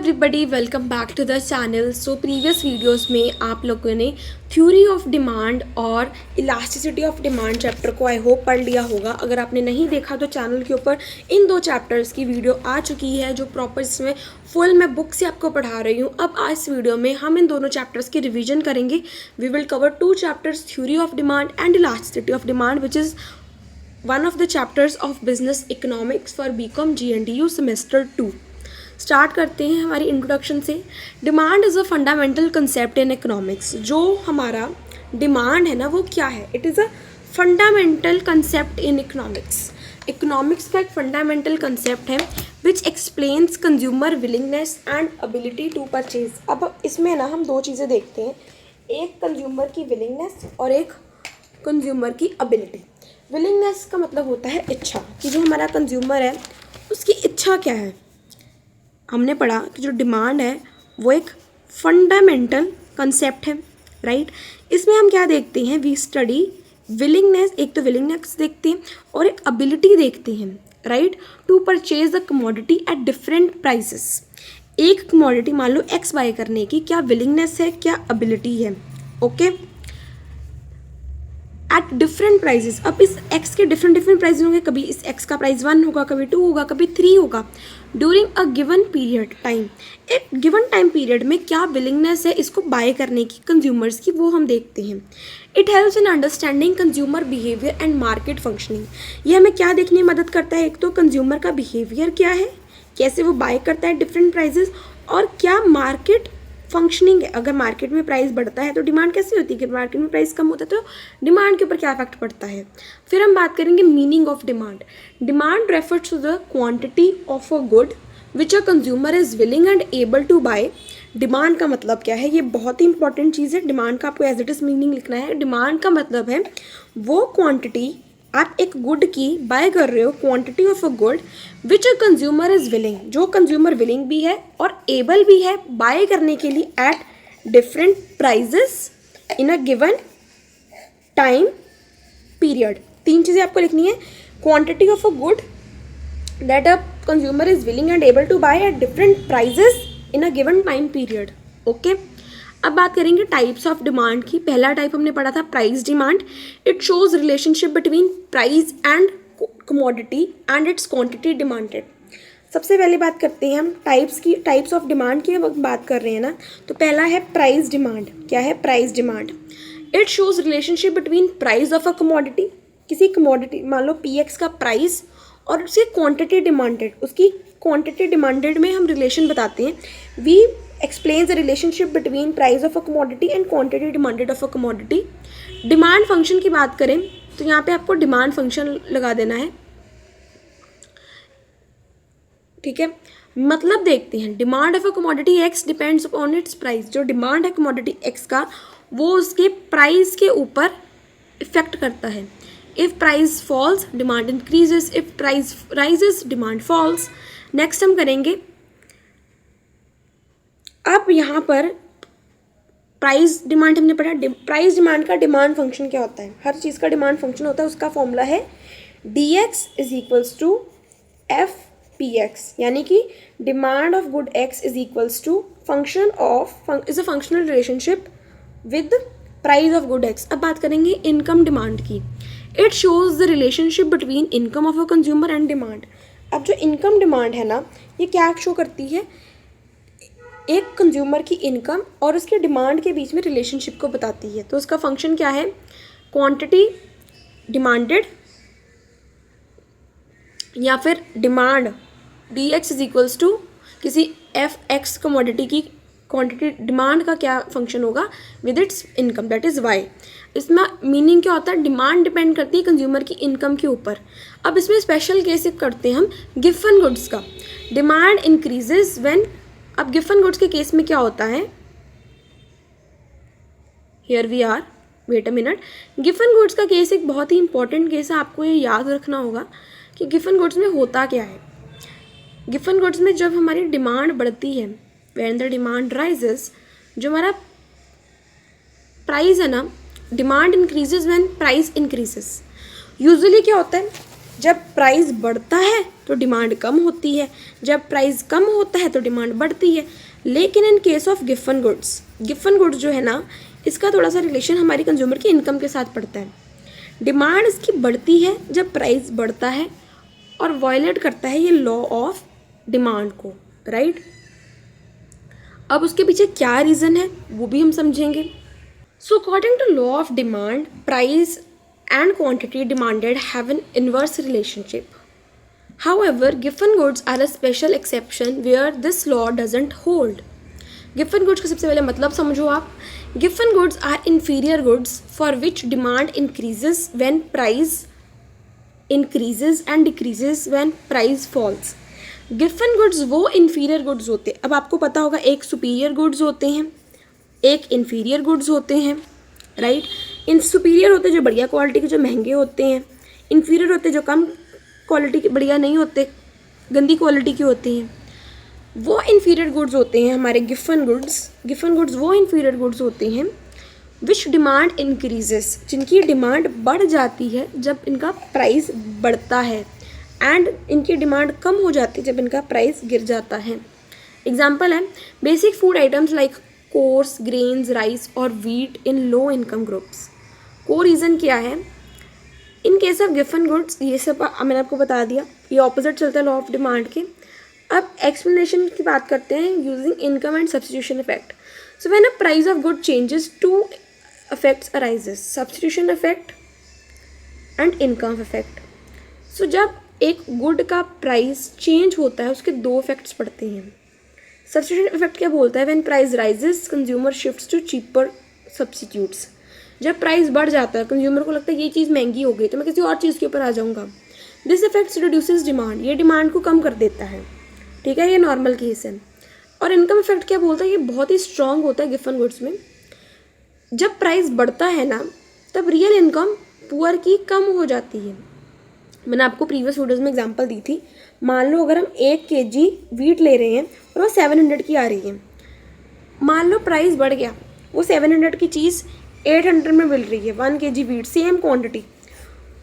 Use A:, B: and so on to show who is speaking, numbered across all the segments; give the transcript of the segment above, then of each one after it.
A: Everybody, welcome back to the channel. So previous videos में आप लोगों ने थ्योरी ऑफ डिमांड और इलास्टिसिटी ऑफ डिमांड चैप्टर को आई होप पढ़ लिया होगा। अगर आपने नहीं देखा तो चैनल के ऊपर इन दो चैप्टर्स की वीडियो आ चुकी है जो प्रॉपर इसमें फुल मैं बुक से आपको पढ़ा रही हूँ। अब आज इस वीडियो में हम इन दोनों चैप्टर्स की रिविजन करेंगे। We will cover two chapters, theory of demand and elasticity of demand, which is one of the chapters of business economics for BCom GNDU semester 2। Start करते हैं हमारी इंट्रोडक्शन से। Demand is a fundamental concept in economics. जो हमारा demand है ना वो क्या है? It is a fundamental concept in economics. Economics का एक फंडामेंटल कंसेप्ट है which explains consumer willingness and ability to purchase. अब इसमें ना हम दो चीज़ें देखते हैं, एक कंज्यूमर की विलिंगनेस और एक कंज्यूमर की एबिलिटी। विलिंगनेस का मतलब होता है इच्छा, कि जो हमारा कंज्यूमर है उसकी इच्छा क्या है। हमने पढ़ा कि जो डिमांड है वो एक फंडामेंटल कंसेप्ट है, राइट। इसमें हम क्या देखते हैं? We study willingness. एक तो विलिंगनेस देखते हैं और एक एबिलिटी देखते हैं, right, to purchase the commodity at different prices. एक कमोडिटी मान लो एक्स बाय करने की क्या विलिंगनेस है, क्या एबिलिटी है, ओके, एट डिफरेंट प्राइजेस। अब इस एक्स के डिफरेंट प्राइजेस होंगे। कभी इस एक्स का प्राइस 1 होगा, कभी 2 होगा, कभी 3 होगा। During a given period time, एक गिवन टाइम पीरियड में क्या विलिंगनेस है इसको बाय करने की कंज्यूमर्स की, वो हम देखते हैं। It helps in understanding consumer behaviour and market functioning. ये हमें क्या देखने में मदद करता है? एक तो कंज्यूमर का बिहेवियर क्या है, कैसे वो बाय करता है डिफरेंट प्राइजेस, और क्या मार्केट फंक्शनिंग है। अगर मार्केट में प्राइस बढ़ता है तो डिमांड कैसी होती है, कि मार्केट में प्राइस कम होता है तो डिमांड के ऊपर क्या इफेक्ट पड़ता है। फिर हम बात करेंगे meaning of demand. Demand refers to the quantity of a good which a consumer is willing and able to buy. Demand का मतलब क्या है? ये बहुत ही इंपॉर्टेंट चीज़ है। डिमांड का आपको एज इट इज़ मीनिंग लिखना है। डिमांड का मतलब है वो क्वांटिटी आप एक गुड की बाय कर रहे हो, quantity of a good which a consumer is willing, जो कंज्यूमर विलिंग भी है और एबल भी है बाय करने के लिए at different prices in a given time period. तीन चीज़ें आपको लिखनी है। Quantity of a good that a consumer is willing and able to buy at different prices in a given time period, okay. अब बात करेंगे टाइप्स ऑफ डिमांड की। पहला टाइप हमने पढ़ा था price demand. It shows relationship between price and commodity and it's quantity demanded. सबसे पहले बात करते हैं हम टाइप्स की। टाइप्स ऑफ डिमांड की हम बात कर रहे हैं ना, तो पहला है प्राइस डिमांड। क्या है price demand? It shows relationship between price of a commodity, किसी कमोडिटी मान लो पी का प्राइस और उसकी क्वांटिटी डिमांडेड, उसकी क्वांटिटी डिमांडेड में हम रिलेशन बताते हैं। We explains the relationship between price of a commodity and quantity demanded of a commodity। Demand function की बात करें तो यहाँ पे आपको डिमांड फंक्शन लगा देना है, ठीक है। मतलब देखते हैं, demand of a commodity X depends upon its price. जो डिमांड है कमोडिटी एक्स का वो उसके प्राइस के ऊपर इफेक्ट करता है। If price falls demand increases, if price rises demand falls. Next हम करेंगे, अब यहाँ पर प्राइस डिमांड हमने पढ़ा। प्राइस डिमांड का डिमांड फंक्शन क्या होता है? हर चीज़ का डिमांड फंक्शन होता है, उसका फॉर्मूला है dx is equals to F P X, यानी कि demand of good X is equals to function of is a functional relationship with price of good X. अब बात करेंगे इनकम डिमांड की। It shows the relationship between income of a consumer and demand. अब जो income demand है ना, ये क्या शो करती है? एक कंज्यूमर की इनकम और उसके डिमांड के बीच में रिलेशनशिप को बताती है। तो उसका फंक्शन क्या है? क्वांटिटी डिमांडेड या फिर demand D X is equals to किसी एफ एक्स कमोडिटी की क्वांटिटी डिमांड का क्या फंक्शन होगा? With its income, that is Y. इसमें मीनिंग क्या होता है? डिमांड डिपेंड करती है कंज्यूमर की इनकम के ऊपर। अब इसमें स्पेशल केस करते हैं हम गिवन गुड्स का। डिमांड इंक्रीजेज व्हेन, अब गिवन गुड्स के केस में क्या होता है? Here we are, wait a minute. Given goods का केस एक बहुत ही इंपॉर्टेंट केस है, आपको ये याद रखना होगा कि गिवन गुड्स में होता क्या है। गिवन गुड्स में जब हमारी डिमांड बढ़ती है, व्हेन द डिमांड राइजेस, जो हमारा प्राइस है ना, demand increases when price increases. Usually क्या होता है? जब प्राइस बढ़ता है तो डिमांड कम होती है, जब प्राइस कम होता है तो डिमांड बढ़ती है। लेकिन in case of Giffen goods जो है ना, इसका थोड़ा सा रिलेशन हमारी कंज्यूमर की इनकम के साथ पड़ता है। डिमांड इसकी बढ़ती है जब प्राइस बढ़ता है और वायलेट करता है ये लॉ ऑफ डिमांड को, राइट। अब उसके पीछे क्या रीज़न है वो भी हम समझेंगे। So according to law of demand, price and quantity demanded have an inverse relationship. However, giffen goods are a special exception where this law doesn't hold. Giffen goods का सबसे पहले मतलब समझो आप। Giffen goods are inferior goods for which demand increases when price increases and decreases when price falls. Giffen goods वो inferior goods होते हैं। अब आपको पता होगा एक superior goods होते हैं, एक inferior goods होते हैं, राइट। इन सुपीरियर होते जो बढ़िया क्वालिटी के, जो महंगे होते हैं। इन्फीरियर होते जो कम क्वालिटी के, बढ़िया नहीं होते, गंदी क्वालिटी के होते हैं। वो इन्फीरियर गुड्स होते हैं हमारे गिफन गुड्स वो इन्फीरियर गुड्स होते हैं विच डिमांड इंक्रीजेस, जिनकी डिमांड बढ़ जाती है जब इनका प्राइस बढ़ता है, एंड इनकी डिमांड कम हो जाती है जब इनका प्राइस गिर जाता है। एग्जाम्पल है basic food items like course grains, rice और वीट इन लो इनकम ग्रुप्स। को रीज़न क्या है? In case of Giffen goods ये सब मैंने आपको बता दिया, ये ऑपोजिट चलता है लॉ ऑफ डिमांड के। अब एक्सप्लेनेशन की बात करते हैं using income and substitution effect. So when a price of good changes, two effects arises, substitution effect and income effect. So जब एक गुड का प्राइस चेंज होता है उसके दो इफेक्ट्स पड़ते हैं। सब्स्टिट्यूशन इफेक्ट क्या बोलता है? When price rises consumer shifts to cheaper substitutes. जब प्राइस बढ़ जाता है कंज्यूमर को लगता है ये चीज़ महंगी हो गई तो मैं किसी और चीज़ के ऊपर आ जाऊँगा। दिस इफेक्ट्स रिड्यूसेस डिमांड, ये डिमांड को कम कर देता है, ठीक है, ये नॉर्मल केस है। और इनकम इफेक्ट क्या बोलता है? ये बहुत ही स्ट्रॉन्ग होता है गिफन गुड्स में। जब प्राइस बढ़ता है ना तब रियल इनकम पुअर की कम हो जाती है। मैंने आपको प्रीवियस वीडियोज़ में एग्जांपल दी थी। मान लो अगर हम 1 kg वीट ले रहे हैं और वो 700 की आ रही है, मान लो प्राइस बढ़ गया, वो 700 की चीज़ 800 में मिल रही है, 1 kg वीट सेम क्वांटिटी।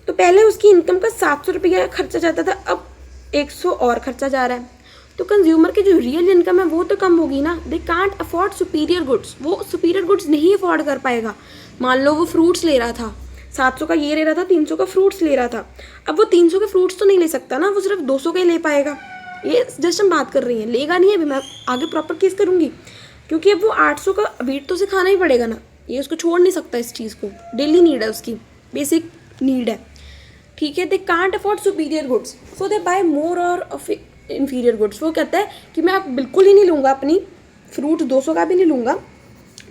A: तो पहले उसकी इनकम का 700 रुपया खर्चा जाता था, अब 100 और खर्चा जा रहा है। तो कंज्यूमर की जो रियल इनकम है वो तो कम होगी ना। दे कांट अफोर्ड सुपीरियर गुड्स, वो सुपीरियर गुड्स नहीं अफोर्ड कर पाएगा। मान लो वो फ्रूट्स ले रहा था, 700 का ये ले रहा था, 300 का फ्रूट्स ले रहा था। अब वो 300 के फ्रूट्स तो नहीं ले सकता ना, वो सिर्फ 200 का ही ले पाएगा। ये जस्ट हम बात कर रही हैं, लेगा नहीं है। अभी मैं आगे प्रॉपर केस करूँगी, क्योंकि अब वो 800 का वीट तो उसे खाना ही पड़ेगा ना, ये उसको छोड़ नहीं सकता इस चीज़ को, डेली नीड है उसकी, बेसिक नीड है, ठीक है। They can't afford superior goods so they buy more और इन्फीरियर गुड्स। वो कहता है कि मैं अब बिल्कुल ही नहीं लूँगा, अपनी फ्रूट 200 का भी नहीं लूँगा,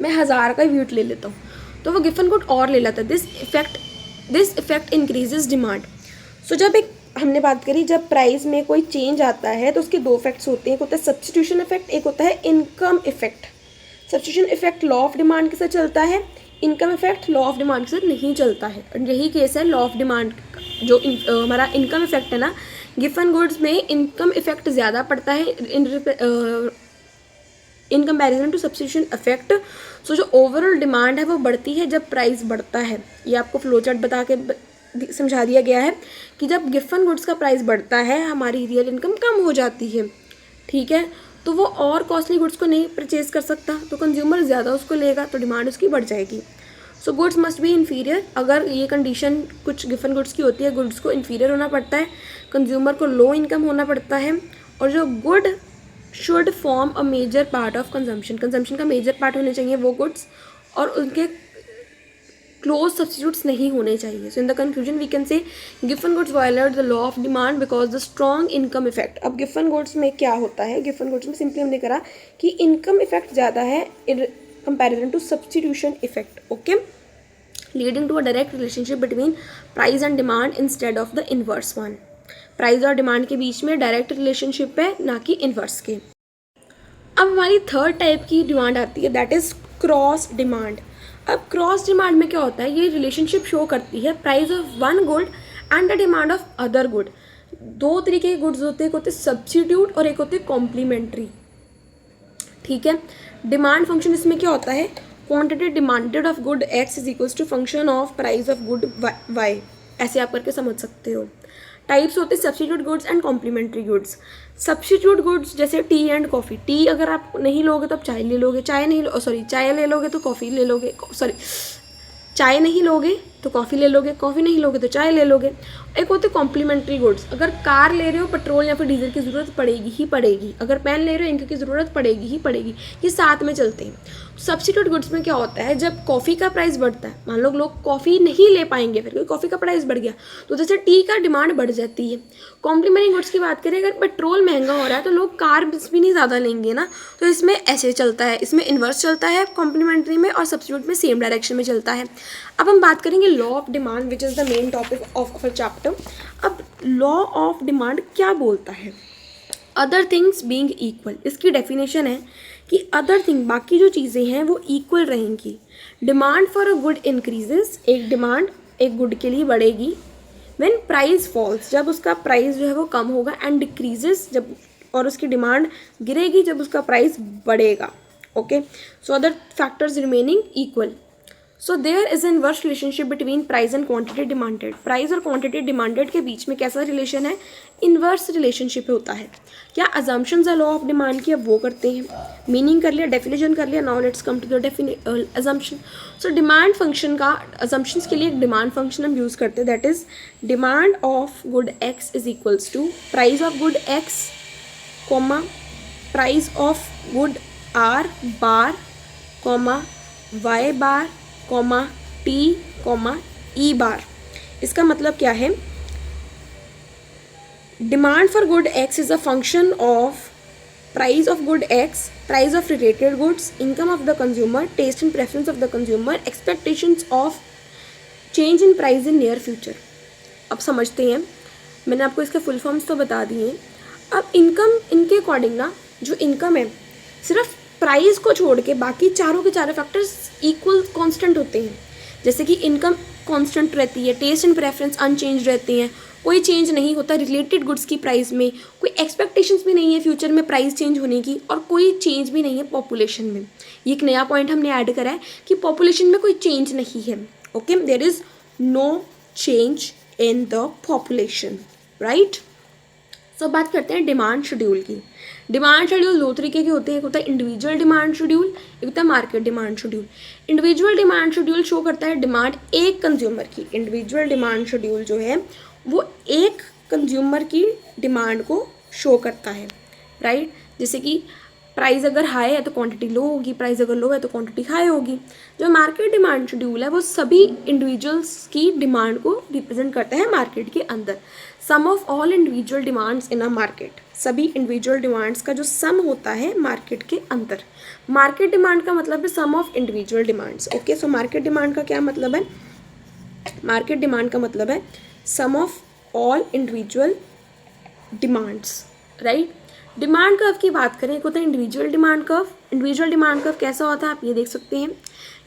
A: मैं 1000 का वीट ले लेता हूँ, तो वो गिफन गुड और ले लेता है। This effect increases demand. So जब एक हमने बात करी, जब प्राइस में कोई चेंज आता है तो उसके दो इफेक्ट्स होते हैं, एक होता है सब्स्टिट्यूशन इफेक्ट, एक होता है income effect. Substitution effect law of demand के साथ चलता है, income effect law of demand के साथ नहीं चलता है। और यही केस है लॉ ऑफ डिमांड जो हमारा इनकम इफेक्ट है ना, गिफन गुड्स में इनकम इफेक्ट ज़्यादा पड़ता है in comparison to substitution effect. So जो ओवरऑल डिमांड है वो बढ़ती है जब प्राइस बढ़ता है। ये आपको फ्लो चार्ट बता के समझा दिया गया है कि जब गिफन गुड्स का प्राइस बढ़ता है हमारी रियल इनकम कम हो जाती है, ठीक है। तो वो और कॉस्टली गुड्स को नहीं परचेज कर सकता, तो कंज्यूमर ज़्यादा उसको लेगा, तो डिमांड उसकी बढ़ जाएगी। So goods must be inferior. अगर ये कंडीशन कुछ गिफन गुड्स की होती है, गुड्स को इन्फीरियर होना पड़ता है, कंज्यूमर को लो इनकम होना पड़ता है, और जो good should form a major part of consumption का मेजर पार्ट होने चाहिए वो गुड्स, और उनके क्लोज सब्स्टिट्यूट्स नहीं होने चाहिए। So in the conclusion we can say Giffen goods violate the law of demand because the strong income effect. अब गिफन गुड्स में क्या होता है? गिफन गुड्स में सिंपली हमने करा कि इनकम इफेक्ट ज़्यादा है in comparison to substitution effect, okay, leading to a direct relationship between price and demand instead of the inverse one. Price और डिमांड के बीच में डायरेक्ट रिलेशनशिप है, ना कि इनवर्स के। अब हमारी थर्ड टाइप की डिमांड आती है, दैट इज़ क्रॉस डिमांड। अब क्रॉस डिमांड में क्या होता है? ये रिलेशनशिप शो करती है price of one good and the demand of other good. दो तरीके के गुड्स होते हैं, एक होते हैं सब्स्टिट्यूट और एक होते हैं कॉम्प्लीमेंट्री, ठीक है। डिमांड फंक्शन इसमें क्या होता है? Quantity demanded of good X is equals to function of price of good Y, ऐसे आप करके समझ सकते हो, टाइप्स होते हैं substitute goods and complementary goods. Substitute goods जैसे टी एंड कॉफ़ी, टी अगर आप नहीं लोगे तो आप चाय ले लोगे, चाय नहीं सॉरी चाय ले लोगे तो कॉफ़ी ले लोगे, सॉरी चाय नहीं लोगे तो कॉफ़ी ले लोगे, कॉफ़ी नहीं लोगे तो चाय ले लोगे। एक होते कॉम्प्लीमेंट्री गुड्स, अगर कार ले रहे हो पेट्रोल या फिर डीजल की ज़रूरत पड़ेगी ही पड़ेगी, अगर पेन ले रहे हो इंक की ज़रूरत पड़ेगी ही पड़ेगी, ये साथ में चलते हैं। सब्स्टिट्यूट गुड्स में क्या होता है, जब कॉफ़ी का प्राइस बढ़ता है, मान लो लोग कॉफ़ी नहीं ले पाएंगे फिर, क्योंकि कॉफ़ी का प्राइस बढ़ गया, तो जैसे टी का डिमांड बढ़ जाती है। कॉम्प्लीमेंट्री गुड्स की बात करें, अगर पेट्रोल महंगा हो रहा है तो लोग कार भी नहीं ज़्यादा लेंगे ना, तो इसमें ऐसे चलता है, इसमें इन्वर्स चलता है कॉम्प्लीमेंट्री में, और सब्स्टिट्यूट में सेम डायरेक्शन में चलता है। अब हम बात करेंगे law of demand, which is the main topic of our chapter. अब लॉ ऑफ डिमांड क्या बोलता है, अदर थिंग्स बीइंग इक्वल, इसकी डेफिनेशन है कि अदर थिंग, बाकी जो चीज़ें हैं वो इक्वल रहेंगी। Demand for a good increases, एक डिमांड एक गुड के लिए बढ़ेगी। व्हेन प्राइस फॉल्स, जब उसका प्राइस जो है वो कम होगा, एंड डिक्रीजेस, जब और उसकी डिमांड गिरेगी जब उसका प्राइस बढ़ेगा। Okay, so other factors remaining equal, so there is an inverse relationship between price and quantity demanded. Price और क्वांटिटी डिमांडेड के बीच में कैसा रिलेशन है, इनवर्स रिलेशनशिप होता है। क्या अजम्पशंस है लॉ ऑफ डिमांड की, अब वो करते हैं। मीनिंग कर लिया, डेफिनेशन कर लिया, now let's come to the assumption. So demand function का अजम्पशंस के लिए एक डिमांड फंक्शन हम यूज़ करते हैं, that is demand of good X is equals to price of good X, comma price of good R bar, comma Y bar, comma T, comma E bar. इसका मतलब क्या है, demand for good X is a function of price of good X, price of related goods, income of the consumer, taste and preference of the consumer, expectations of change in price in near future. अब समझते हैं, मैंने आपको इसके full forms तो बता दिए हैं। अब इनकम, इनके अकॉर्डिंग ना जो इनकम है, सिर्फ प्राइस को छोड़ के बाकी चारों के चारों फैक्टर्स इक्वल कांस्टेंट होते हैं। जैसे कि इनकम कांस्टेंट रहती है, टेस्ट एंड प्रेफरेंस अनचेंज रहते हैं, कोई चेंज नहीं होता रिलेटेड गुड्स की प्राइस में, कोई एक्सपेक्टेशंस भी नहीं है फ्यूचर में प्राइस चेंज होने की, और कोई चेंज भी नहीं है पॉपुलेशन में। ये एक नया पॉइंट हमने ऐड करा है कि पॉपुलेशन में कोई चेंज नहीं है। Okay, there is no change in the population, right. So बात करते हैं डिमांड शेड्यूल की। डिमांड शेड्यूल दो तरीके के होते हैं, एक होता है इंडिविजुअल डिमांड शेड्यूल, एक होता है market demand schedule. Individual demand schedule show करता है डिमांड एक कंज्यूमर की। इंडिविजुअल डिमांड शेड्यूल जो है वो एक कंज्यूमर की डिमांड को शो करता है, राइट। जैसे कि प्राइस अगर हाई है तो क्वांटिटी लो होगी, प्राइस अगर लो है तो क्वांटिटी हाई होगी। जो मार्केट डिमांड शेड्यूल है वो सभी इंडिविजुअल्स की डिमांड को रिप्रेजेंट करता है मार्केट के अंदर। Sum of all individual demands in a market, सभी इंडिविजुअल डिमांड्स का जो सम होता है मार्केट के अंदर। मार्केट डिमांड का मतलब है sum of individual demands. Okay, so market demand का क्या मतलब है, मार्केट डिमांड का मतलब है sum of all individual demands, right. Demand curve की बात करें, एक होता है individual demand curve. Individual demand curve कैसा होता है आप ये देख सकते हैं,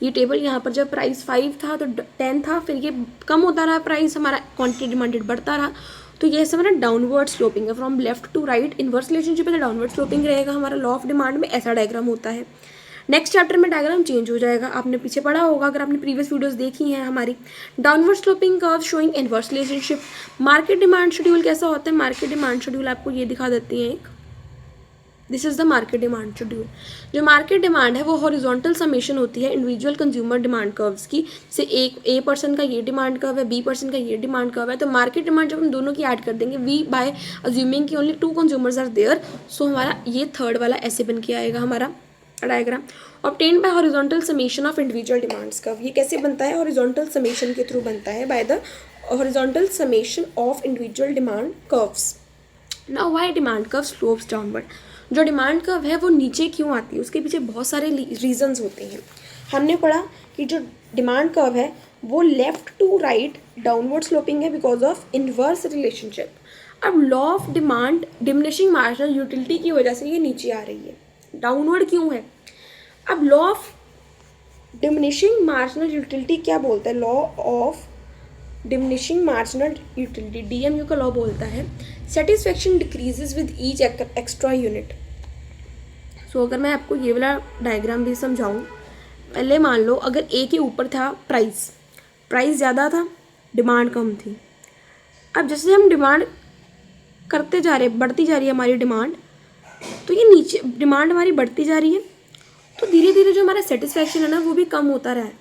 A: ये टेबल यहाँ पर जब प्राइस 5 था तो 10 था, फिर ये कम होता रहा प्राइस, हमारा क्वांटिटी डिमांडेड बढ़ता रहा, तो ये ऐसा हमारा डाउनवर्ड स्लोपिंग है, from left to right inverse relationship है, डाउनवर्ड स्लोपिंग रहेगा हमारा लॉ ऑफ डिमांड में, ऐसा डायग्राम होता है। नेक्स्ट चैप्टर में डायग्राम चेंज हो जाएगा, आपने पीछे पढ़ा होगा अगर आपने प्रीवियस वीडियोस देखी हैं हमारी। Downward sloping curve showing inverse relationship. Market demand schedule कैसा होता है, मार्केट डिमांड शेड्यूल आपको ये दिखा देती है एक, this is the market demand schedule. जो मार्केट डिमांड है वो हॉरिजॉन्टल समेशन होती है इंडिविजुअल कंज्यूमर डिमांड कर्व्स की। जैसे एक ए पर्सन का ये डिमांड कर्व है, बी पर्सन का ये डिमांड कर्व है, तो मार्केट डिमांड जब हम दोनों की ऐड कर देंगे, वी बाय अज्यूमिंग कि ओनली 2 कंज्यूमर्स आर देयर, सो हमारा ये थर्ड वाला ऐसे बन के आएगा हमारा diagram. Obtained by horizontal summation of individual demands curve, ये कैसे बनता है, हॉरिजॉन्टल समेशन के थ्रू बनता है, by the horizontal summation of individual demand curves. Now why demand curve slopes downward, जो डिमांड कर्व है वो नीचे क्यों आती है, उसके पीछे बहुत सारे रीजंस होते हैं। हमने पढ़ा कि जो डिमांड कर्व है वो left to right downward sloping है बिकॉज ऑफ इनवर्स रिलेशनशिप। अब law of demand diminishing marginal utility की वजह से ये नीचे आ रही है, डाउनवर्ड क्यों है। अब law of diminishing marginal utility क्या बोलता है, law of diminishing marginal utility DMU का लॉ बोलता है satisfaction decreases with each extra unit. So अगर मैं आपको ये वाला डायग्राम भी समझाऊं, पहले मान लो अगर ए के ऊपर था प्राइस ज़्यादा था, डिमांड कम थी, अब जैसे हम डिमांड करते जा रहे हैं, बढ़ती जा रही है हमारी डिमांड, तो ये नीचे डिमांड हमारी बढ़ती जा रही है, तो धीरे धीरे जो हमारा सेटिस्फैक्शन है ना वो भी कम होता रहा है।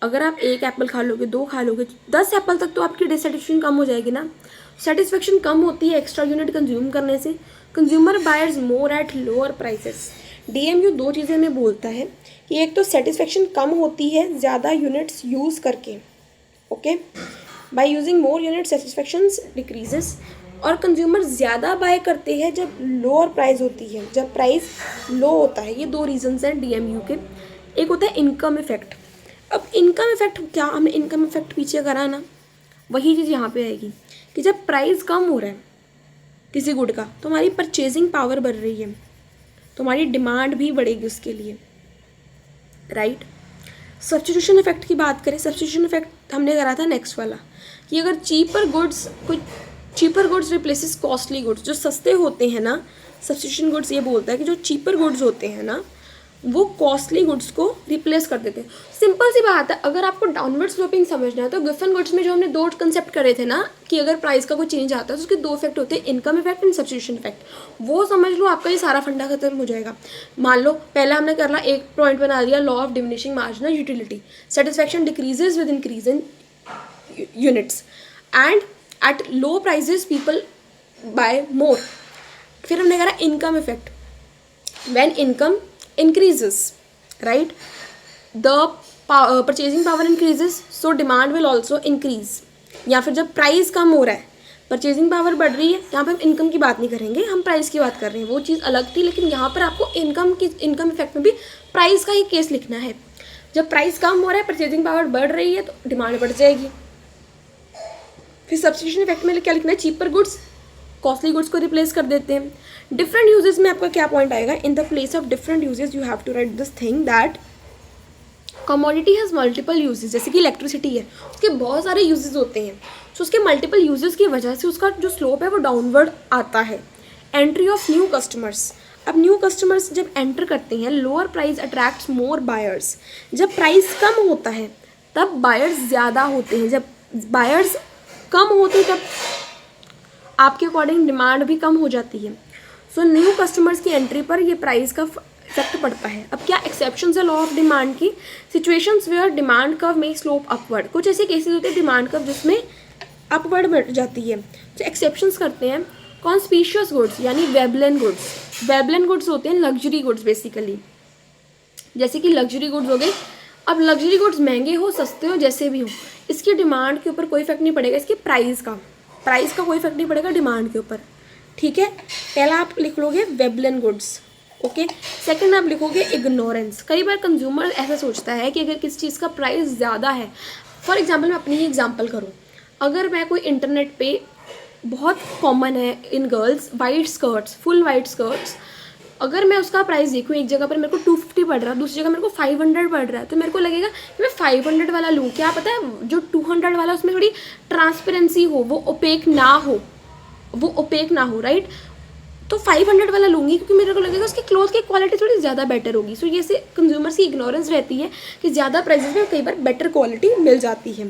A: अगर आप 1 एप्पल खा लोगे, 2 खा लोगे, 10 एप्पल तक तो आपकी डिससेटिस्फेक्शन कम हो जाएगी ना। सेटिस्फेक्शन कम होती है एक्स्ट्रा यूनिट कंज्यूम करने से। Consumer buyers more at lower prices. DMU 2 चीज़ें में बोलता है कि एक तो सेटिस्फेक्शन कम होती है ज़्यादा यूनिट्स यूज़ करके, okay, by using more unit satisfaction decreases, और कंज्यूमर ज़्यादा बाय करते हैं जब लोअर प्राइस होती है, जब प्राइस लो होता है। ये 2 रीजंस हैं DMU के। एक होता है इनकम इफेक्ट। अब इनकम इफेक्ट क्या, हमने इनकम इफेक्ट पीछे करा ना, वही चीज़ यहाँ पे आएगी कि जब प्राइस कम हो रहा है किसी गुड का तो हमारी परचेजिंग पावर बढ़ रही है, तो हमारी डिमांड भी बढ़ेगी उसके लिए, राइट। सब्स्टिट्यूशन इफेक्ट की बात करें, सब्स्टिट्यूशन इफेक्ट हमने करा था नेक्स्ट वाला कि अगर cheaper goods replaces costly goods, जो सस्ते होते हैं ना, सब्स्टिट्यूशन गुड्स ये बोलता है कि जो चीपर गुड्स होते हैं ना वो कॉस्टली गुड्स को रिप्लेस कर देते हैं। सिंपल सी बात है, अगर आपको डाउनवर्ड स्लोपिंग समझना है तो गिफन गुड्स में जो हमने 2 कंसेप्ट करे थे ना कि अगर प्राइस का कोई चेंज आता है तो उसके 2 इफेक्ट होते हैं, income effect and substitution effect. वो समझ लो, आपका ये सारा फंडा खत्म हो जाएगा। मान लो पहले हमने करना एक पॉइंट बना दिया, law of diminishing marginal utility, satisfaction decreases with increase in units and at low prices people buy more. फिर हमने करा income effect, when income increases, right, the purchasing power increases, so demand will also increase। या फिर जब price कम हो रहा है purchasing power बढ़ रही है, यहाँ पे हम इनकम की बात नहीं करेंगे, हम प्राइस की बात कर रहे हैं, वो चीज़ अलग थी। लेकिन यहाँ पर आपको इनकम इफेक्ट में भी प्राइस का ही केस लिखना है। जब प्राइस कम हो रहा है परचेजिंग पावर बढ़ रही है तो डिमांड बढ़ जाएगी। फिर सब्स्टिट्यूशन इफेक्ट में क्या लिखना है, चीपर गुड्स कॉस्टली गुड्स को रिप्लेस कर देते हैं। डिफरेंट यूजेस में आपका क्या पॉइंट आएगा, in the place of different uses you have to write this thing that commodity has multiple uses. जैसे कि इलेक्ट्रिसिटी है, उसके बहुत सारे यूजेस होते हैं, तो उसके मल्टीपल यूजेस की वजह से उसका जो स्लोप है वो डाउनवर्ड आता है। एंट्री ऑफ न्यू कस्टमर्स, अब न्यू कस्टमर्स जब एंटर करते हैं, लोअर प्राइस अट्रैक्ट्स मोर बायर्स। जब प्राइस कम होता है तब बायर्स ज़्यादा होते हैं, जब बायर्स कम होते हैं तब आपके अकॉर्डिंग डिमांड भी कम हो जाती है। सो न्यू कस्टमर्स की एंट्री पर ये प्राइस का इफेक्ट पड़ता है। अब क्या एक्सेप्शंस है लॉ ऑफ डिमांड की, सिचुएशंस वेयर डिमांड कर्व में स्लोप अपवर्ड। कुछ ऐसे केसेस होते हैं डिमांड कर्व जिसमें अपवर्ड बढ़ जाती है। जो एक्सेप्शंस करते हैं कॉन्स्पीशियस गुड्स यानी वेबलन गुड्स। वेबलन गुड्स होते हैं लग्जरी गुड्स बेसिकली, जैसे कि लग्जरी गुड्स हो गए। अब लग्जरी गुड्स महंगे हो सस्ते हो जैसे भी हो, इसकी डिमांड के ऊपर कोई इफेक्ट नहीं पड़ेगा, इसके प्राइस का कोई इफेक्ट नहीं पड़ेगा डिमांड के ऊपर, ठीक है। पहला आप लिख लोगे वेबलन गुड्स, ओके। सेकंड आप लिखोगे इग्नोरेंस। कई बार कंज्यूमर ऐसा सोचता है कि अगर किसी चीज़ का प्राइस ज़्यादा है, फॉर एग्जांपल मैं अपनी ही एग्जांपल करूँ, अगर मैं कोई इंटरनेट पे बहुत कॉमन है in girls white skirts, full white skirts, अगर मैं उसका प्राइस देखूँ एक जगह पर मेरे को 250 पड़ रहा है, दूसरी जगह मेरे को 500 पड़ रहा है, तो मेरे को लगेगा कि मैं 500 वाला लूँ। क्या पता है जो 200 वाला उसमें थोड़ी ट्रांसपेरेंसी हो, वो ओपेक ना हो, राइट। तो 500 वाला लूँगी क्योंकि मेरे को लगेगा उसकी क्लॉथ की क्वालिटी थोड़ी ज़्यादा बेटर होगी। सो ये से कंज्यूमर्स की इग्नोरेंस रहती है कि ज़्यादा प्राइसेस में कई बार बेटर क्वालिटी मिल जाती है।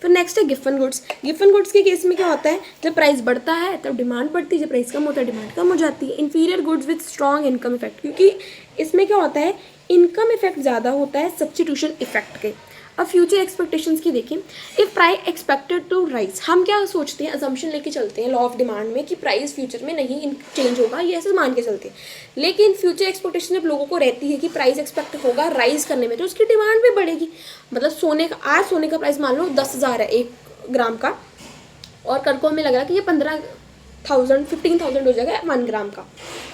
A: फिर नेक्स्ट है गिफन गुड्स। गिफन गुड्स के केस में क्या होता है, जब प्राइस बढ़ता है तब डिमांड बढ़ती है, जब प्राइस कम होता है डिमांड कम हो जाती है। Inferior goods with strong income effect, क्योंकि इसमें क्या होता है इनकम इफेक्ट ज़्यादा होता है सब्स्टिट्यूशन इफेक्ट के। अब फ्यूचर एक्सपेक्टेशंस की देखें, if price expected to rise, हम क्या सोचते हैं, अजम्पशन लेके चलते हैं लॉ ऑफ डिमांड में कि प्राइस फ्यूचर में नहीं चेंज होगा, ये ऐसे मान के चलते हैं। लेकिन फ्यूचर एक्सपेक्टेशन जब लोगों को रहती है कि प्राइस एक्सपेक्ट होगा राइज करने में, तो उसकी डिमांड भी बढ़ेगी। मतलब आज सोने का प्राइस मान लो 10,000 है 1 ग्राम का, और कल को हमें लग रहा है कि ये 15,000 हो जाएगा 1 ग्राम का।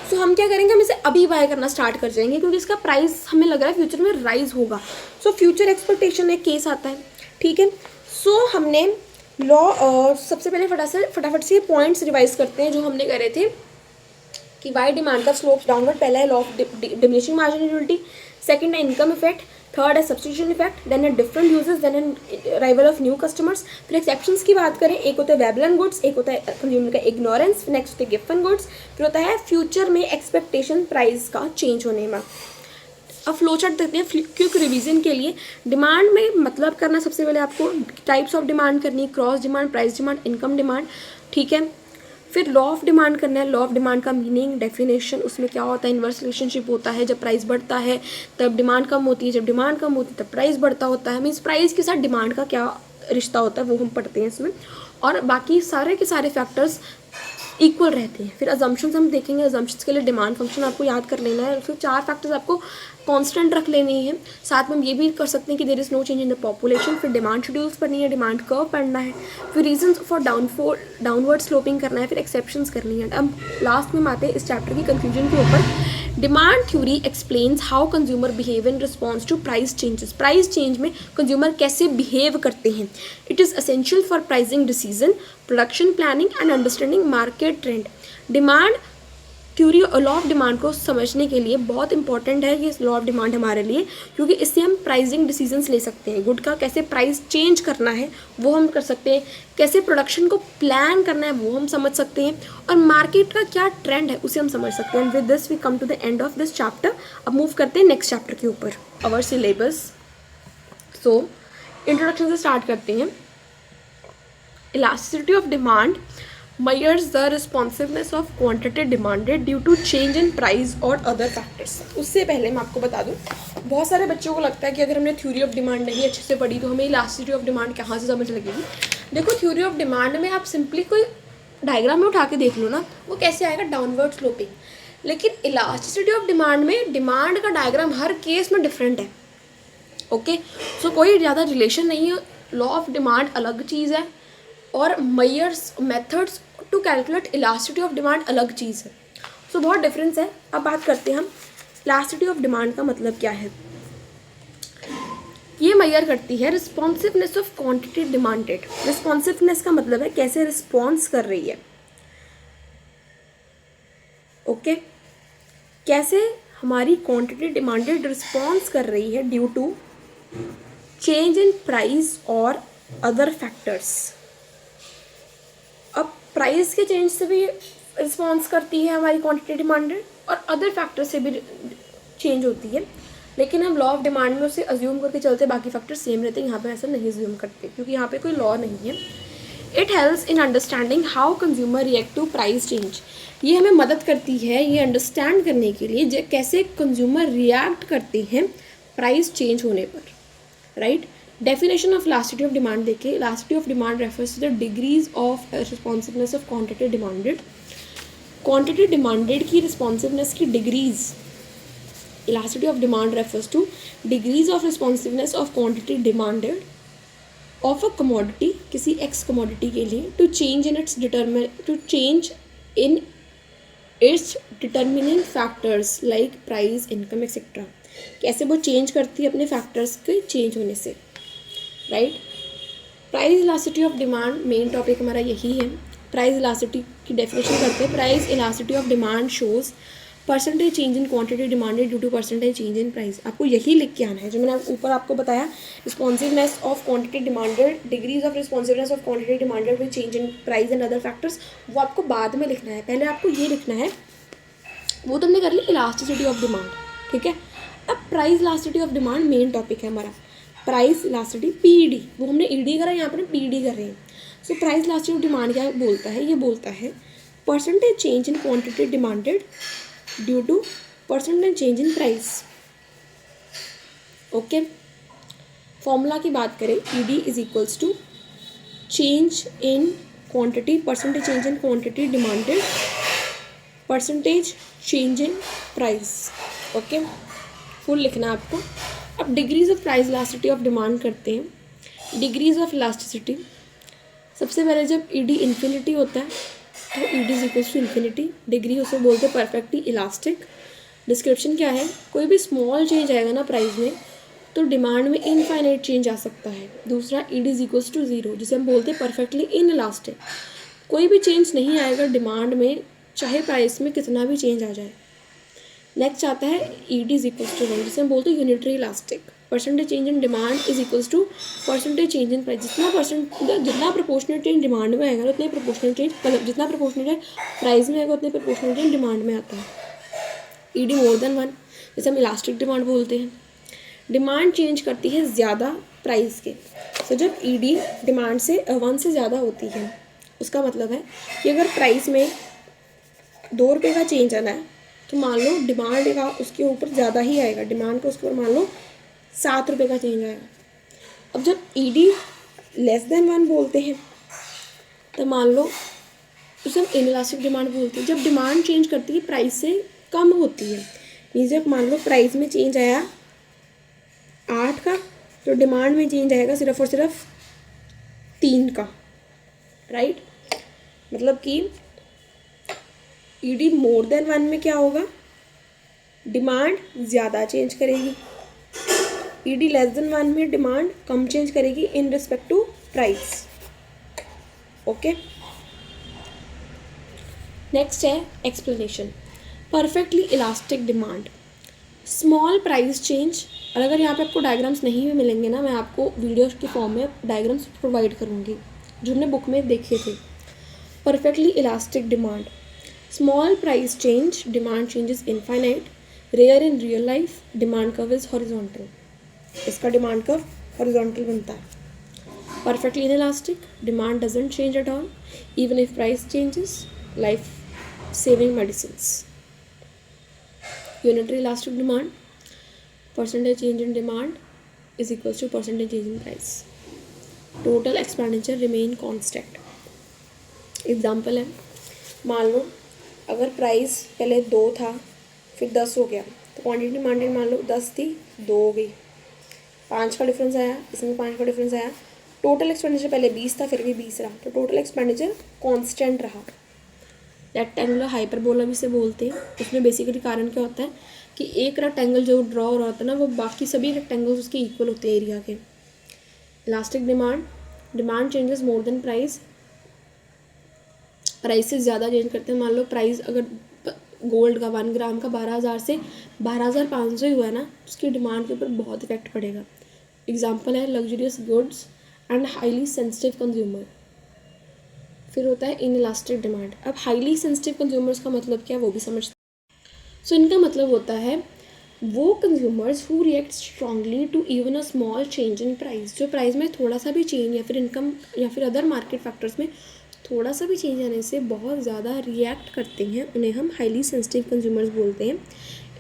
A: सो हम क्या करेंगे, हम इसे अभी बाय करना स्टार्ट कर जाएंगे क्योंकि इसका प्राइस हमें लग रहा है फ्यूचर में राइज होगा। सो फ्यूचर एक्सपेक्टेशन एक केस आता है, ठीक है। सो हमने लॉ सबसे पहले फटाफट से पॉइंट्स रिवाइज करते हैं जो हमने करे थे कि वाई डिमांड का स्लोप डाउनवर्ड। पहला है law of diminishing marginal utility, second है इनकम इफेक्ट, थर्ड है सब्स्टिट्यूशन इफेक्ट, देन है डिफरेंट यूजेस, देन है अराइवल ऑफ न्यू कस्टमर्स। फिर एक्सेप्शंस की बात करें, एक होता है वेबलन गुड्स, एक होता है कंज्यूमर का इग्नोरेंस, नेक्स्ट होता है गिफन गुड्स, फिर होता है फ्यूचर में एक्सपेक्टेशन प्राइस का चेंज होने में। अब फ्लो चार्ट देखते हैं क्विक रिवीजन के लिए। डिमांड में मतलब करना, सबसे पहले आपको टाइप्स ऑफ डिमांड करनी है, cross demand, price demand, income demand, ठीक है। फिर लॉ ऑफ डिमांड करना है, लॉ ऑफ डिमांड का मीनिंग, डेफिनेशन, उसमें क्या होता है, इन्वर्स रिलेशनशिप होता है, जब प्राइस बढ़ता है तब डिमांड कम होती है, जब डिमांड कम होती है तब प्राइस बढ़ता होता है। मीन्स प्राइस के साथ डिमांड का क्या रिश्ता होता है वो हम पढ़ते हैं इसमें, और बाकी सारे के सारे फैक्टर्स इक्वल रहते हैं। फिर अजम्पशंस हम देखेंगे, अजम्पशंस के लिए डिमांड फंक्शन आपको याद कर लेना है, फिर 4 फैक्टर्स आपको कांस्टेंट रख लेनी है। साथ में हम ये भी कर सकते हैं कि there is no change in the population. फिर डिमांड शेड्यूल्स पढ़नी है, डिमांड कर्व पढ़ना है, फिर रीजंस फॉर डाउनवर्ड स्लोपिंग करना है, फिर एक्सेप्शंस करनी है। अब लास्ट में हम आते हैं इस चैप्टर की कंक्लूजन के ऊपर। Demand theory explains how consumer behave in response to price changes. Price change में कंज्यूमर कैसे बिहेव करते हैं। It is essential for pricing decision, production planning and understanding market trend. Demand theory और law of demand को समझने के लिए बहुत इंपॉर्टेंट है ये लॉ ऑफ डिमांड हमारे लिए, क्योंकि इससे हम प्राइसिंग डिसीजंस ले सकते हैं। गुड का कैसे प्राइस चेंज करना है वो हम कर सकते हैं, कैसे प्रोडक्शन को प्लान करना है वो हम समझ सकते हैं, और मार्केट का क्या ट्रेंड है उसे हम समझ सकते हैं। With this we come to the end of this chapter. अब मूव करते हैं नेक्स्ट चैप्टर के ऊपर, अवर सिलेबस। सो इंट्रोडक्शन से स्टार्ट करते हैं। Elasticity of demand measures the responsiveness of quantity demanded due to change in price और other factors। उससे पहले मैं आपको बता दूं, बहुत सारे बच्चों को लगता है कि अगर हमने थ्योरी ऑफ डिमांड नहीं अच्छे से पढ़ी तो हमें इलास्टिसिटी ऑफ डिमांड कहाँ से समझ लगेगी। देखो, थ्योरी ऑफ डिमांड में आप सिंपली कोई डायग्राम में उठा के देख लो ना, वो कैसे आएगा, डाउनवर्ड स्लोपिंग। लेकिन इलास्टिसिटी ऑफ डिमांड में डिमांड का डायग्राम हर केस में डिफरेंट है। ओके, सो कोई ज़्यादा रिलेशन नहीं है। लॉ ऑफ डिमांड अलग चीज़ है और methods to calculate elasticity of demand अलग चीज़ है। सो बहुत डिफरेंस है। अब बात करते हैं हम इलास्टिसिटी ऑफ डिमांड का मतलब क्या है। ये मेजर करती है responsiveness of quantity demanded. Responsiveness का मतलब है कैसे रिस्पॉन्स कर रही है। ओके, कैसे हमारी क्वांटिटी डिमांडेड रिस्पॉन्स कर रही है due to change in price और अदर फैक्टर्स। अब प्राइस के चेंज से भी रिस्पॉन्स करती है हमारी क्वांटिटी डिमांडेड, और अदर फैक्टर से भी चेंज होती है। लेकिन हम लॉ ऑफ डिमांड में उसे अज्यूम करके चलते, बाकी फैक्टर सेम रहते हैं। यहाँ पे ऐसा नहीं अज्यूम करते क्योंकि यहाँ पे कोई लॉ नहीं है। It helps in understanding how consumer react to price change. ये हमें मदद करती है ये अंडरस्टैंड करने के लिए कैसे कंज्यूमर रिएक्ट करते हैं प्राइस चेंज होने पर, right. Definition of elasticity of demand देखिए। Elasticity of demand refers to the degrees of responsiveness of quantity demanded. Quantity demanded की रिस्पॉन्सिवनेस की degrees. Elasticity of demand refers to degrees of responsiveness of quantity demanded of a commodity, किसी X commodity के लिए, to change in its determining factors like price, income etcetera. कैसे वो change करती है अपने फैक्टर्स के चेंज होने से, right. Price elasticity of demand main topic हमारा यही है। प्राइस इलास्टिसिटी की डेफिनेशन करते हैं। Price elasticity of demand shows percentage change in quantity demanded due to percentage change in price. आपको यही लिख के आना है जो मैंने ऊपर आपको बताया। Responsiveness of quantity demanded, degrees of responsiveness of quantity demanded with change in price and other factors, वो आपको बाद में लिखना है। पहले आपको ये लिखना है, वो तुमने कर ली इलास्टिसिटी ऑफ डिमांड, ठीक है। अब price elasticity of demand main topic है हमारा। प्राइस इलास्टिसिटी पीडी, वो हमने ईडी करा, यहाँ पर पीडी कर रहे हैं। So price elasticity of demand क्या बोलता है, ये बोलता है percentage change in quantity demanded due to percentage change in price. Okay, formula की बात करें, ED is equals to change in quantity, percentage change in quantity demanded, percentage change in price. Okay, full लिखना है आपको। अब degrees of price elasticity of demand करते हैं। Degrees of elasticity, सबसे पहले जब ईडी इन्फिनिटी होता है तो ED is equals to infinity. Degree उसे बोलते हैं परफेक्टली इलास्टिक। डिस्क्रिप्शन क्या है, कोई भी स्मॉल चेंज आएगा ना प्राइस में तो डिमांड में इनफाइनाइट चेंज आ सकता है। दूसरा, ED is equals to zero, जिसे हम बोलते हैं परफेक्टली इन इलास्टिक। कोई भी चेंज नहीं आएगा डिमांड में, चाहे प्राइस में कितना भी चेंज आ जाए। नेक्स्ट आता है ईडी इज इक्वल्स टू 1, जिसे हम बोलते हैं unitary elastic. Percentage change in demand is equals to percentage change in price. जितना प्रोपोर्शनल चेंज डिमांड में आएगा उतने प्रोपोर्शनल चेंज, मतलब जितना प्रोपोर्शनल चेंज प्राइस में आएगा उतने प्रोपोर्शनल चेंज डिमांड में आता है। ईडी मोर देन 1, जैसे हम इलास्टिक डिमांड बोलते हैं। डिमांड चेंज करती है ज़्यादा प्राइस के। तो जब ईडी डिमांड से 1 से ज़्यादा होती है, उसका मतलब है कि अगर प्राइस में 2 रुपये का चेंज आना है तो मान लो डिमांड का उसके ऊपर ज़्यादा ही आएगा, डिमांड का उसके ऊपर मान लो 7 रुपये का चेंज आएगा। अब जब ईडी लेस देन 1 बोलते हैं तो मान लो उसे हम इनइलास्टिक डिमांड बोलते हैं। जब डिमांड चेंज करती है प्राइस से कम होती है, मीन्स जब मान लो प्राइस में चेंज आया 8 का तो डिमांड में चेंज आएगा सिर्फ और सिर्फ 3 का, राइट। मतलब कि ईडी मोर देन 1 में क्या होगा, डिमांड ज़्यादा चेंज करेगी। ईडी लेस देन 1 में डिमांड कम चेंज करेगी in respect to price. Okay, next है explanation. Perfectly elastic demand, small price change. और अगर यहाँ पे आपको डायग्राम्स नहीं भी मिलेंगे ना, मैं आपको वीडियो के फॉर्म में डायग्राम्स प्रोवाइड करूँगी जो हमने बुक में देखे थे। Perfectly elastic demand, small price change, demand change is infinite, rare in real life, demand curve is horizontal. इसका डिमांड कर्व हॉरिजॉन्टल बनता है। Perfectly inelastic, demand doesn't change at all even if price changes, life saving medicines. Unitary elastic demand, percentage change in demand is equals to percentage change in price. Total expenditure remain constant. Example है, मान लो अगर price पहले 2 था फिर 10 हो गया तो quantity demanded मान लो 10 थी 2 हो गई, 5 का डिफरेंस आया, इसमें 5 का डिफरेंस आया। टोटल एक्सपेंडिचर पहले 20 था फिर भी 20 रहा, तो टोटल एक्सपेंडिचर कांस्टेंट रहा। रेक्टेंगुलर हाइपरबोला भी से बोलते हैं। उसमें बेसिकली कारण क्या होता है कि एक रेक्टेंगल जो ड्रॉ हो रहा होता है ना, वो बाकी सभी रेक्टेंगल्स उसके इक्वल होते हैं एरिया के। Elastic demand, demand changes more than price, price से ज़्यादा चेंज करते हैं। मान लो प्राइस अगर गोल्ड का 1 ग्राम का 12,000 से 12,500 ही हुआ है ना, उसकी डिमांड के ऊपर बहुत इफेक्ट पड़ेगा। एग्जाम्पल है luxurious goods and highly sensitive consumer. फिर होता है इनइलास्टिक डिमांड। अब हाईली सेंसिटिव कंज्यूमर्स का मतलब क्या है वो भी समझते हैं। सो इनका मतलब होता है वो consumers who react strongly to even a small change in price, जो प्राइस में थोड़ा सा भी चेंज या फिर इनकम या फिर अदर मार्केट फैक्टर्स में थोड़ा सा भी चेंज आने से बहुत ज़्यादा रिएक्ट करते हैं, उन्हें हम हाईली सेंसिटिव कंज्यूमर्स बोलते हैं।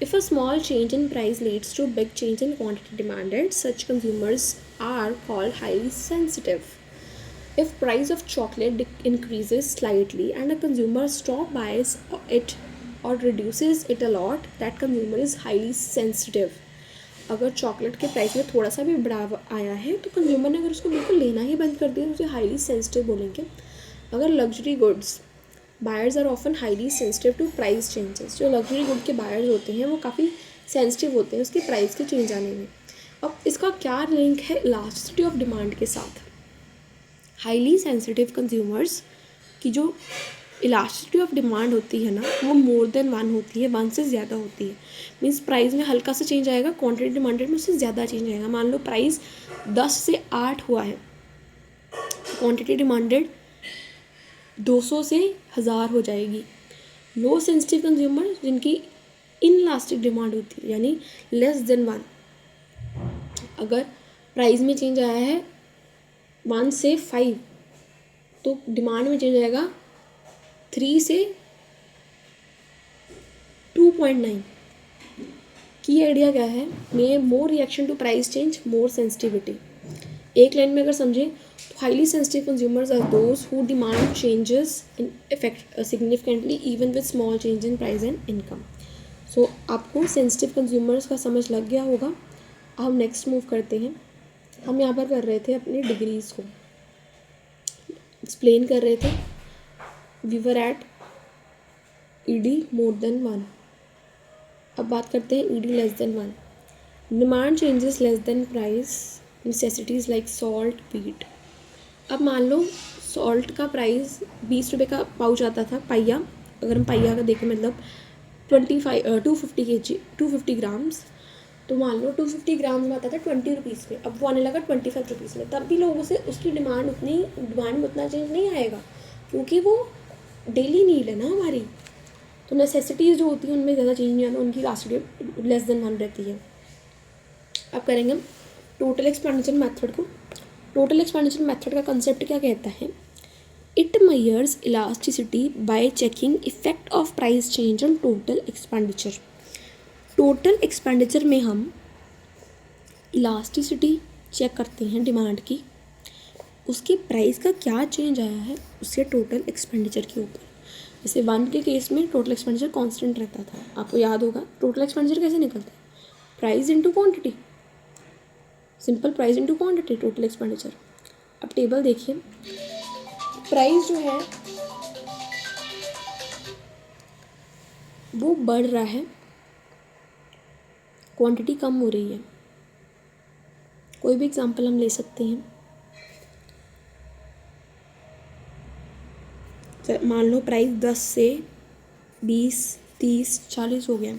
A: If a small change in price leads to big change in quantity demanded, such consumers are called highly sensitive. If price of chocolate increases slightly and a consumer stop buys it or reduces it a lot, that consumer is highly sensitive. अगर chocolate के price में थोड़ा सा भी बढ़ावा आया है तो कंज्यूमर ने अगर उसको बिल्कुल लेना ही बंद कर दिया तो उसे हाईली सेंसिटिव बोलेंगे। अगर luxury goods, buyers are often highly sensitive to price changes. जो लग्जरी गुड के बायर्स होते हैं वो काफ़ी सेंसिटिव होते हैं उसके प्राइस के चेंज आने में। अब इसका क्या लिंक है इलास्टिसिटी ऑफ डिमांड के साथ। हाईली सेंसिटिव कंज्यूमर्स की जो इलास्टिसिटी ऑफ डिमांड होती है ना, वो मोर देन 1 होती है, 1 से ज़्यादा होती है। मीन्स प्राइस में हल्का सा चेंज आएगा, क्वांटिटी डिमांडेड में उससे ज़्यादा चेंज आएगा। मान लो प्राइस 10 से 8 हुआ है, क्वांटिटी डिमांडेड 200 से 1000 हो जाएगी। लो सेंसिटिव कंज्यूमर जिनकी इनइलास्टिक डिमांड होती है यानी लेस देन 1, अगर प्राइस में चेंज आया है 1 से 5 तो डिमांड में चेंज आएगा 3 से 2.9। की आइडिया क्या है, may more reaction to price change more sensitivity. एक लाइन में अगर समझें तो highly sensitive consumers are those who demand changes in effect significantly even with small change in price and income. So आपको सेंसिटिव कंज्यूमर्स का समझ लग गया होगा। अब हम नेक्स्ट मूव करते हैं। हम यहाँ पर कर रहे थे अपनी डिग्रीज़ को एक्सप्लेन कर रहे थे। We were at ED more than 1। अब बात करते हैं ED less than 1। Demand changes less than price, necessities like salt, wheat. अब मान लो सॉल्ट का प्राइस 20 रुपये का पाउच आता था, पाइया। अगर हम पाइया का देखें मतलब 250 ग्राम्स, तो मान लो 250 ग्राम में आता था 20 रुपीज़ में, अब वो आने लगा 25 रुपीज़ में। तब भी लोगों से उसकी डिमांड में उतना चेंज नहीं आएगा क्योंकि वो डेली नीड है ना हमारी। तो नेसेसिटीज़ जो होती हैं उनमें ज़्यादा चेंज नहीं आता, उनकी इलास्टिसिटी लेस देन 1 रहती है। अब करेंगे हम टोटल एक्सपेंडिचर मेथड को। टोटल एक्सपेंडिचर मेथड का कंसेप्ट क्या कहता है? It measures elasticity bye checking effect of price change on total expenditure. Total expenditure में हम इलास्टिसिटी चेक करते हैं डिमांड की, उसके प्राइस का क्या चेंज आया है उसके टोटल एक्सपेंडिचर के ऊपर। जैसे 1 के केस में टोटल एक्सपेंडिचर कांस्टेंट रहता था, आपको याद होगा टोटल एक्सपेंडिचर कैसे निकलता है? Price into quantity, simple price into quantity total expenditure. अब टेबल देखिए, प्राइस जो है वो बढ़ रहा है, क्वांटिटी कम हो रही है। कोई भी एग्जांपल हम ले सकते हैं, मान लो प्राइस 10 से 20, 30, 40 हो गया,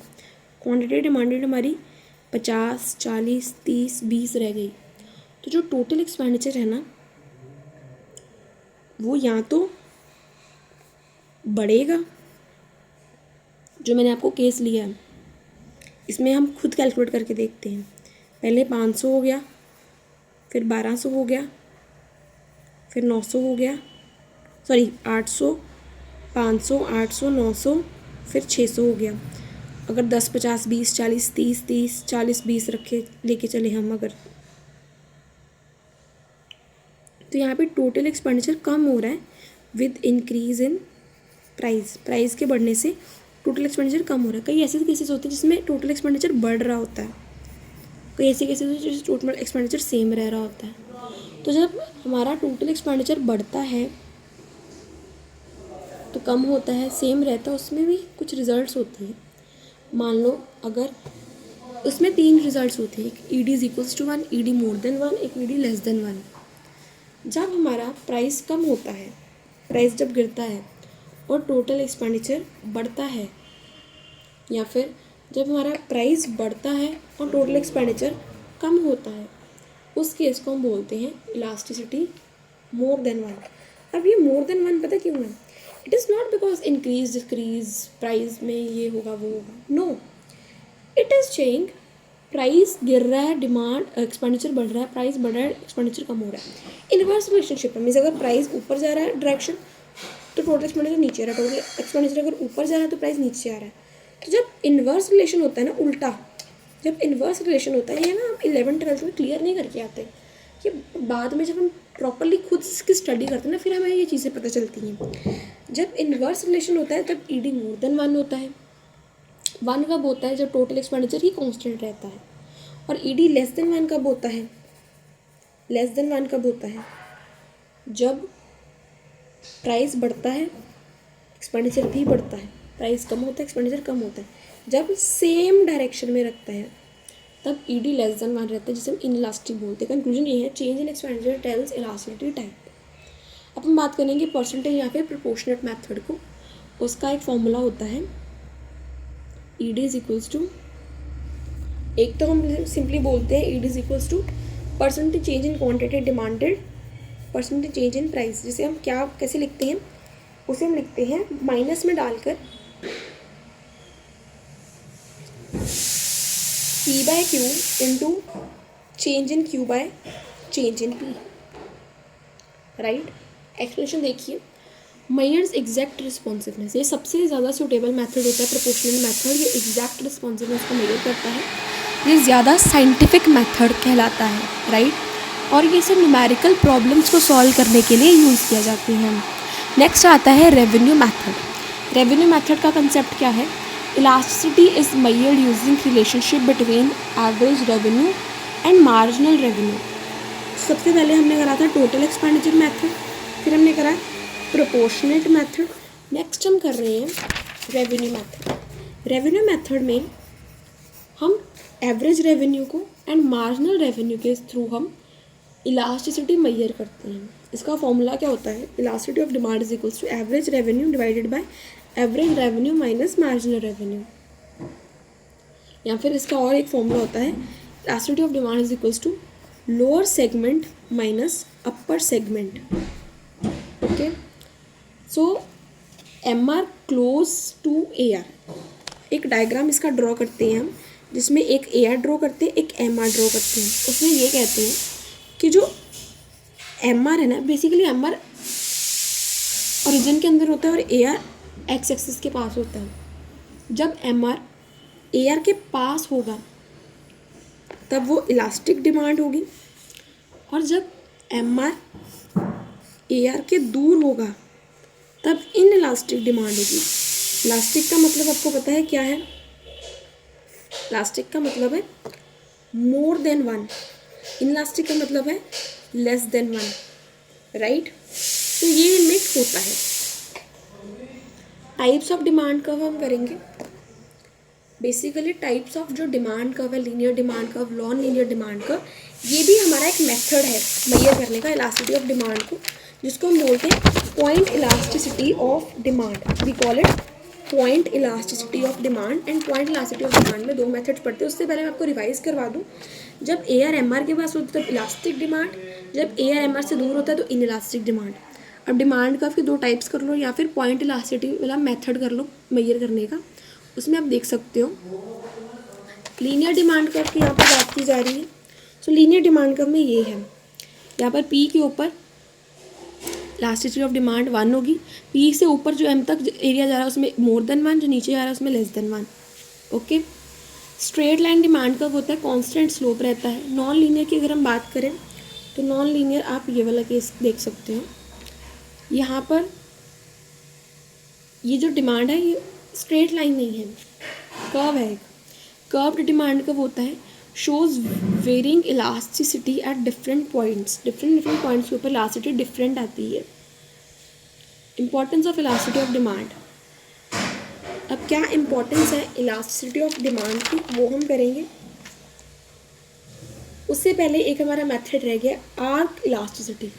A: क्वांटिटी डिमांडेड हमारी 50, 40, 30, 20 रह गई। तो जो टोटल एक्सपेंडिचर है ना वो या तो बढ़ेगा, जो मैंने आपको केस लिया है इसमें हम खुद कैलकुलेट करके देखते हैं। पहले 500 हो गया, फिर 1200 हो गया, फिर 900 हो गया, सॉरी 800, 500, 800, 900, फिर 600 हो गया। अगर 10, 50, 20, 40, 30, 30, 40, 20 रखे लेके चले हम अगर, तो यहाँ पे टोटल एक्सपेंडिचर कम हो रहा है with increase in price. Price के बढ़ने से टोटल एक्सपेंडिचर कम हो रहा है। कई ऐसे केसेस होते हैं जिसमें टोटल एक्सपेंडिचर बढ़ रहा होता है, कई ऐसे केसेस होते हैं जिसमें टोटल एक्सपेंडिचर सेम रह रहा होता है। तो जब हमारा टोटल एक्सपेंडिचर बढ़ता है तो कम होता है, सेम रहता है, उसमें भी कुछ रिजल्ट्स होते हैं। मान लो अगर उसमें 3 रिजल्ट्स होते हैं, एक ED is equals to 1, ED more than 1, एक ED लेस देन 1। जब हमारा प्राइस कम होता है, प्राइस जब गिरता है और टोटल एक्सपेंडिचर बढ़ता है, या फिर जब हमारा प्राइस बढ़ता है और टोटल एक्सपेंडिचर कम होता है, उस केस को हम बोलते हैं इलास्टिसिटी मोर देन 1। अब ये मोर देन 1 पता क्यों है? It is not because increase decrease price में ये होगा वो होगा, no, it is change price गिर रहा है, डिमांड एक्सपेंडिचर बढ़ रहा है, प्राइस बढ़ रहा है, एक्सपेंडिचर कम हो रहा है। इनवर्स रिलेशनशिप है, मीन्स अगर प्राइस ऊपर जा रहा है डायरेक्शन तो टोटल एक्सपेंडिचर नीचे आ रहा है, टोटल एक्सपेंडिचर अगर ऊपर जा रहा है तो प्राइस नीचे आ रहा है। तो जब इन्वर्स रिलेशन होता है ना, उल्टा जब इन्वर्स रिलेशन होता है, ये ना हम 11th 12th में क्लियर नहीं करके आते, कि बाद में जब हम प्रॉपरली खुद इसकी स्टडी करते हैं ना फिर हमें ये चीज़ें पता चलती हैं। जब इन्वर्स रिलेशन होता है तब ED मोर देन 1 होता है। 1 कब होता है? जब टोटल एक्सपेंडिचर ही कांस्टेंट रहता है। और ED लेस देन 1 कब होता है? लेस देन 1 कब होता है? जब प्राइस बढ़ता है, एक्सपेंडिचर भी बढ़ता है, प्राइस कम होता है, एक्सपेंडिचर कम होता है। जब सेम डायरेक्शन में रखता है तब ED लेस देन 1 रहता है, जिसे हम इनइलास्टिक बोलते हैं। कंक्लूजन ये है, change in expenditure tells elasticity type. अब हम बात करेंगे परसेंटेज या फिर प्रोपोर्शनेट मेथड को। उसका एक फॉर्मूला होता है ED इज इक्वल्स टू, एक तो हम सिंपली बोलते हैं ED is equals to percentage change in quantity demanded percentage change in price. जिसे हम क्या कैसे लिखते हैं, उसे हम लिखते हैं माइनस में डालकर P by Q into change in Q by change in P, right. Explanation देखिए, मेजर्स एग्जैक्ट रिस्पॉन्सिवनेस, ये सबसे ज़्यादा सूटेबल मेथड होता है प्रोपोर्शनल मेथड। ये एग्जैक्ट रिस्पॉन्सिवनेस को मेजर करता है, ये ज़्यादा साइंटिफिक मेथड कहलाता है, राइट। और ये सब न्यूमेरिकल प्रॉब्लम्स को सॉल्व करने के लिए यूज़ किया जाते हैं। नेक्स्ट आता है रेवेन्यू मेथड। रेवेन्यू मेथड का कंसेप्ट क्या है? Elasticity is measured using relationship between average revenue and marginal revenue. सबसे पहले हमने करा था टोटल एक्सपेंडिचर मेथड, फिर हमने करा प्रोपोर्शनेट मेथड, नेक्स्ट हम कर रहे हैं रेवेन्यू मेथड। रेवेन्यू मेथड में हम एवरेज रेवेन्यू को एंड मार्जिनल रेवेन्यू के थ्रू हम इलास्टिसिटी मेजर करते हैं। इसका फॉर्मूला क्या होता है? Elasticity of demand is equals to average revenue divided by average revenue minus marginal revenue. या फिर इसका और एक फॉर्मूला होता है elasticity of demand is equals to lower segment minus upper segment. Okay, so MR close to air. एक diagram इसका draw करते हैं हम, जिसमें एक एयर ड्रॉ करते हैं, एक एम आर ड्रॉ करते हैं। उसमें ये कहते हैं कि जो एम आर है ना, बेसिकली एम आर ओरिजिन के अंदर होता है और एयर एक्स एक्सिस के पास होता है। जब एम आर एयर के पास होगा तब वो इलास्टिक डिमांड होगी, और जब एम आर एयर के दूर होगा तब इन इलास्टिक डिमांड होगी। इलास्टिक का मतलब आपको पता है क्या है? इलास्टिक का मतलब है मोर देन वन, इनइलास्टिक का मतलब है लेस देन वन, राइट? तो ये इनमें होता है। टाइप्स ऑफ डिमांड कर्व हम करेंगे। बेसिकली टाइप्स ऑफ जो डिमांड कर्व है, linear demand curve, non linear demand curve, ये भी हमारा एक मेथड है मेजर करने का इलास्टिसिटी ऑफ डिमांड को, जिसको हम बोलते हैं point elasticity of demand. We call it point elasticity of demand and point elasticity of demand में दो मेथड्स पढ़ते हैं। उससे पहले मैं आपको रिवाइज करवा दूँ। जब एयर एम आर के पास होता है तब इलास्टिक डिमांड, जब एयर एम आर से दूर होता है तो इन इलास्टिक डिमांड। अब डिमांड कर्व के दो टाइप्स कर लो, या फिर पॉइंट इलास्टिसिटी वाला मेथड कर लो मेजर करने का। उसमें आप देख सकते हो लीनियर डिमांड कर्व की यहाँ पर बात की जा रही है। सो लीनियर डिमांड कर्व में ये है, यहाँ पर पी के ऊपर इलास्टिसिटी ऑफ डिमांड 1 होगी, पी से ऊपर जो एम तक एरिया जा रहा है उसमें मोर देन 1, जो नीचे जा रहा है उसमें less than 1। Okay, straight line demand curve होता है, कांस्टेंट स्लोप रहता है। नॉन लीनियर की अगर हम बात करें तो नॉन लीनियर आप ये वाला केस देख सकते हो। यहाँ पर ये जो डिमांड है ये स्ट्रेट लाइन नहीं है, कर्व है। कर्व्ड डिमांड कर्व होता है, shows varying elasticity at different points. Different points के ऊपर इलास्टिसिटी डिफरेंट आती है। Importance of elasticity of demand. अब क्या इंपॉर्टेंस है इलास्टिसिटी ऑफ डिमांड की, वो हम करेंगे। उससे पहले एक हमारा मेथड रह गया आर्क इलास्टिसिटी।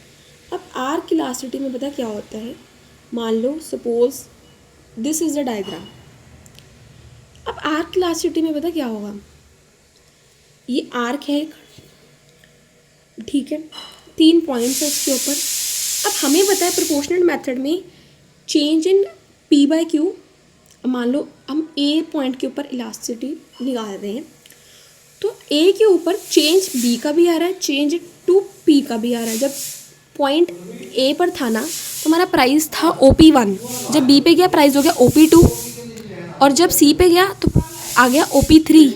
A: अब आर्क इलास्टिसिटी में पता क्या होता है? मान लो suppose this is the diagram. अब आर्क इलास्टिसिटी में पता क्या होगा? ये आर्क है एक, ठीक है, 3 पॉइंट्स है इसके ऊपर। अब हमें पता है प्रोपोर्शनल मेथड में change in P by Q. मान लो हम ए पॉइंट के ऊपर इलास्टिसिटी निकाल रहे हैं, तो ए के ऊपर चेंज बी का भी आ रहा है, चेंज टू पी का भी आ रहा है। जब पॉइंट ए पर था ना तो हमारा प्राइस था OP1, जब बी पे गया प्राइस हो गया OP2, और जब सी पे गया तो आ गया OP3।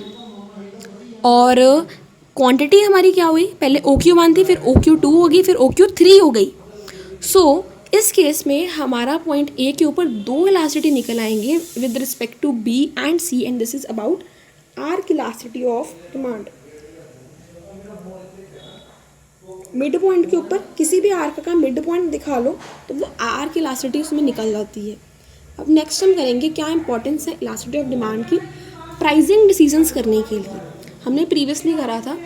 A: और क्वांटिटी हमारी क्या हुई? पहले OQ1 थी, फिर OQ2 होगी, फिर OQ3 हो गई। सो इस केस में हमारा पॉइंट ए के ऊपर 2 इलास्टिसिटी निकल आएंगे with respect to B and C, and this is about arc elasticity of demand. Mid point के ऊपर किसी भी आर्क का मिड पॉइंट दिखा लो तो वो आर्क इलास्टिसिटी उसमें निकल जाती है। अब नेक्स्ट हम करेंगे क्या इंपॉर्टेंस है इलास्टिसिटी ऑफ डिमांड की प्राइसिंग डिसीजंस करने के लिए। हमने प्रीवियसली करा था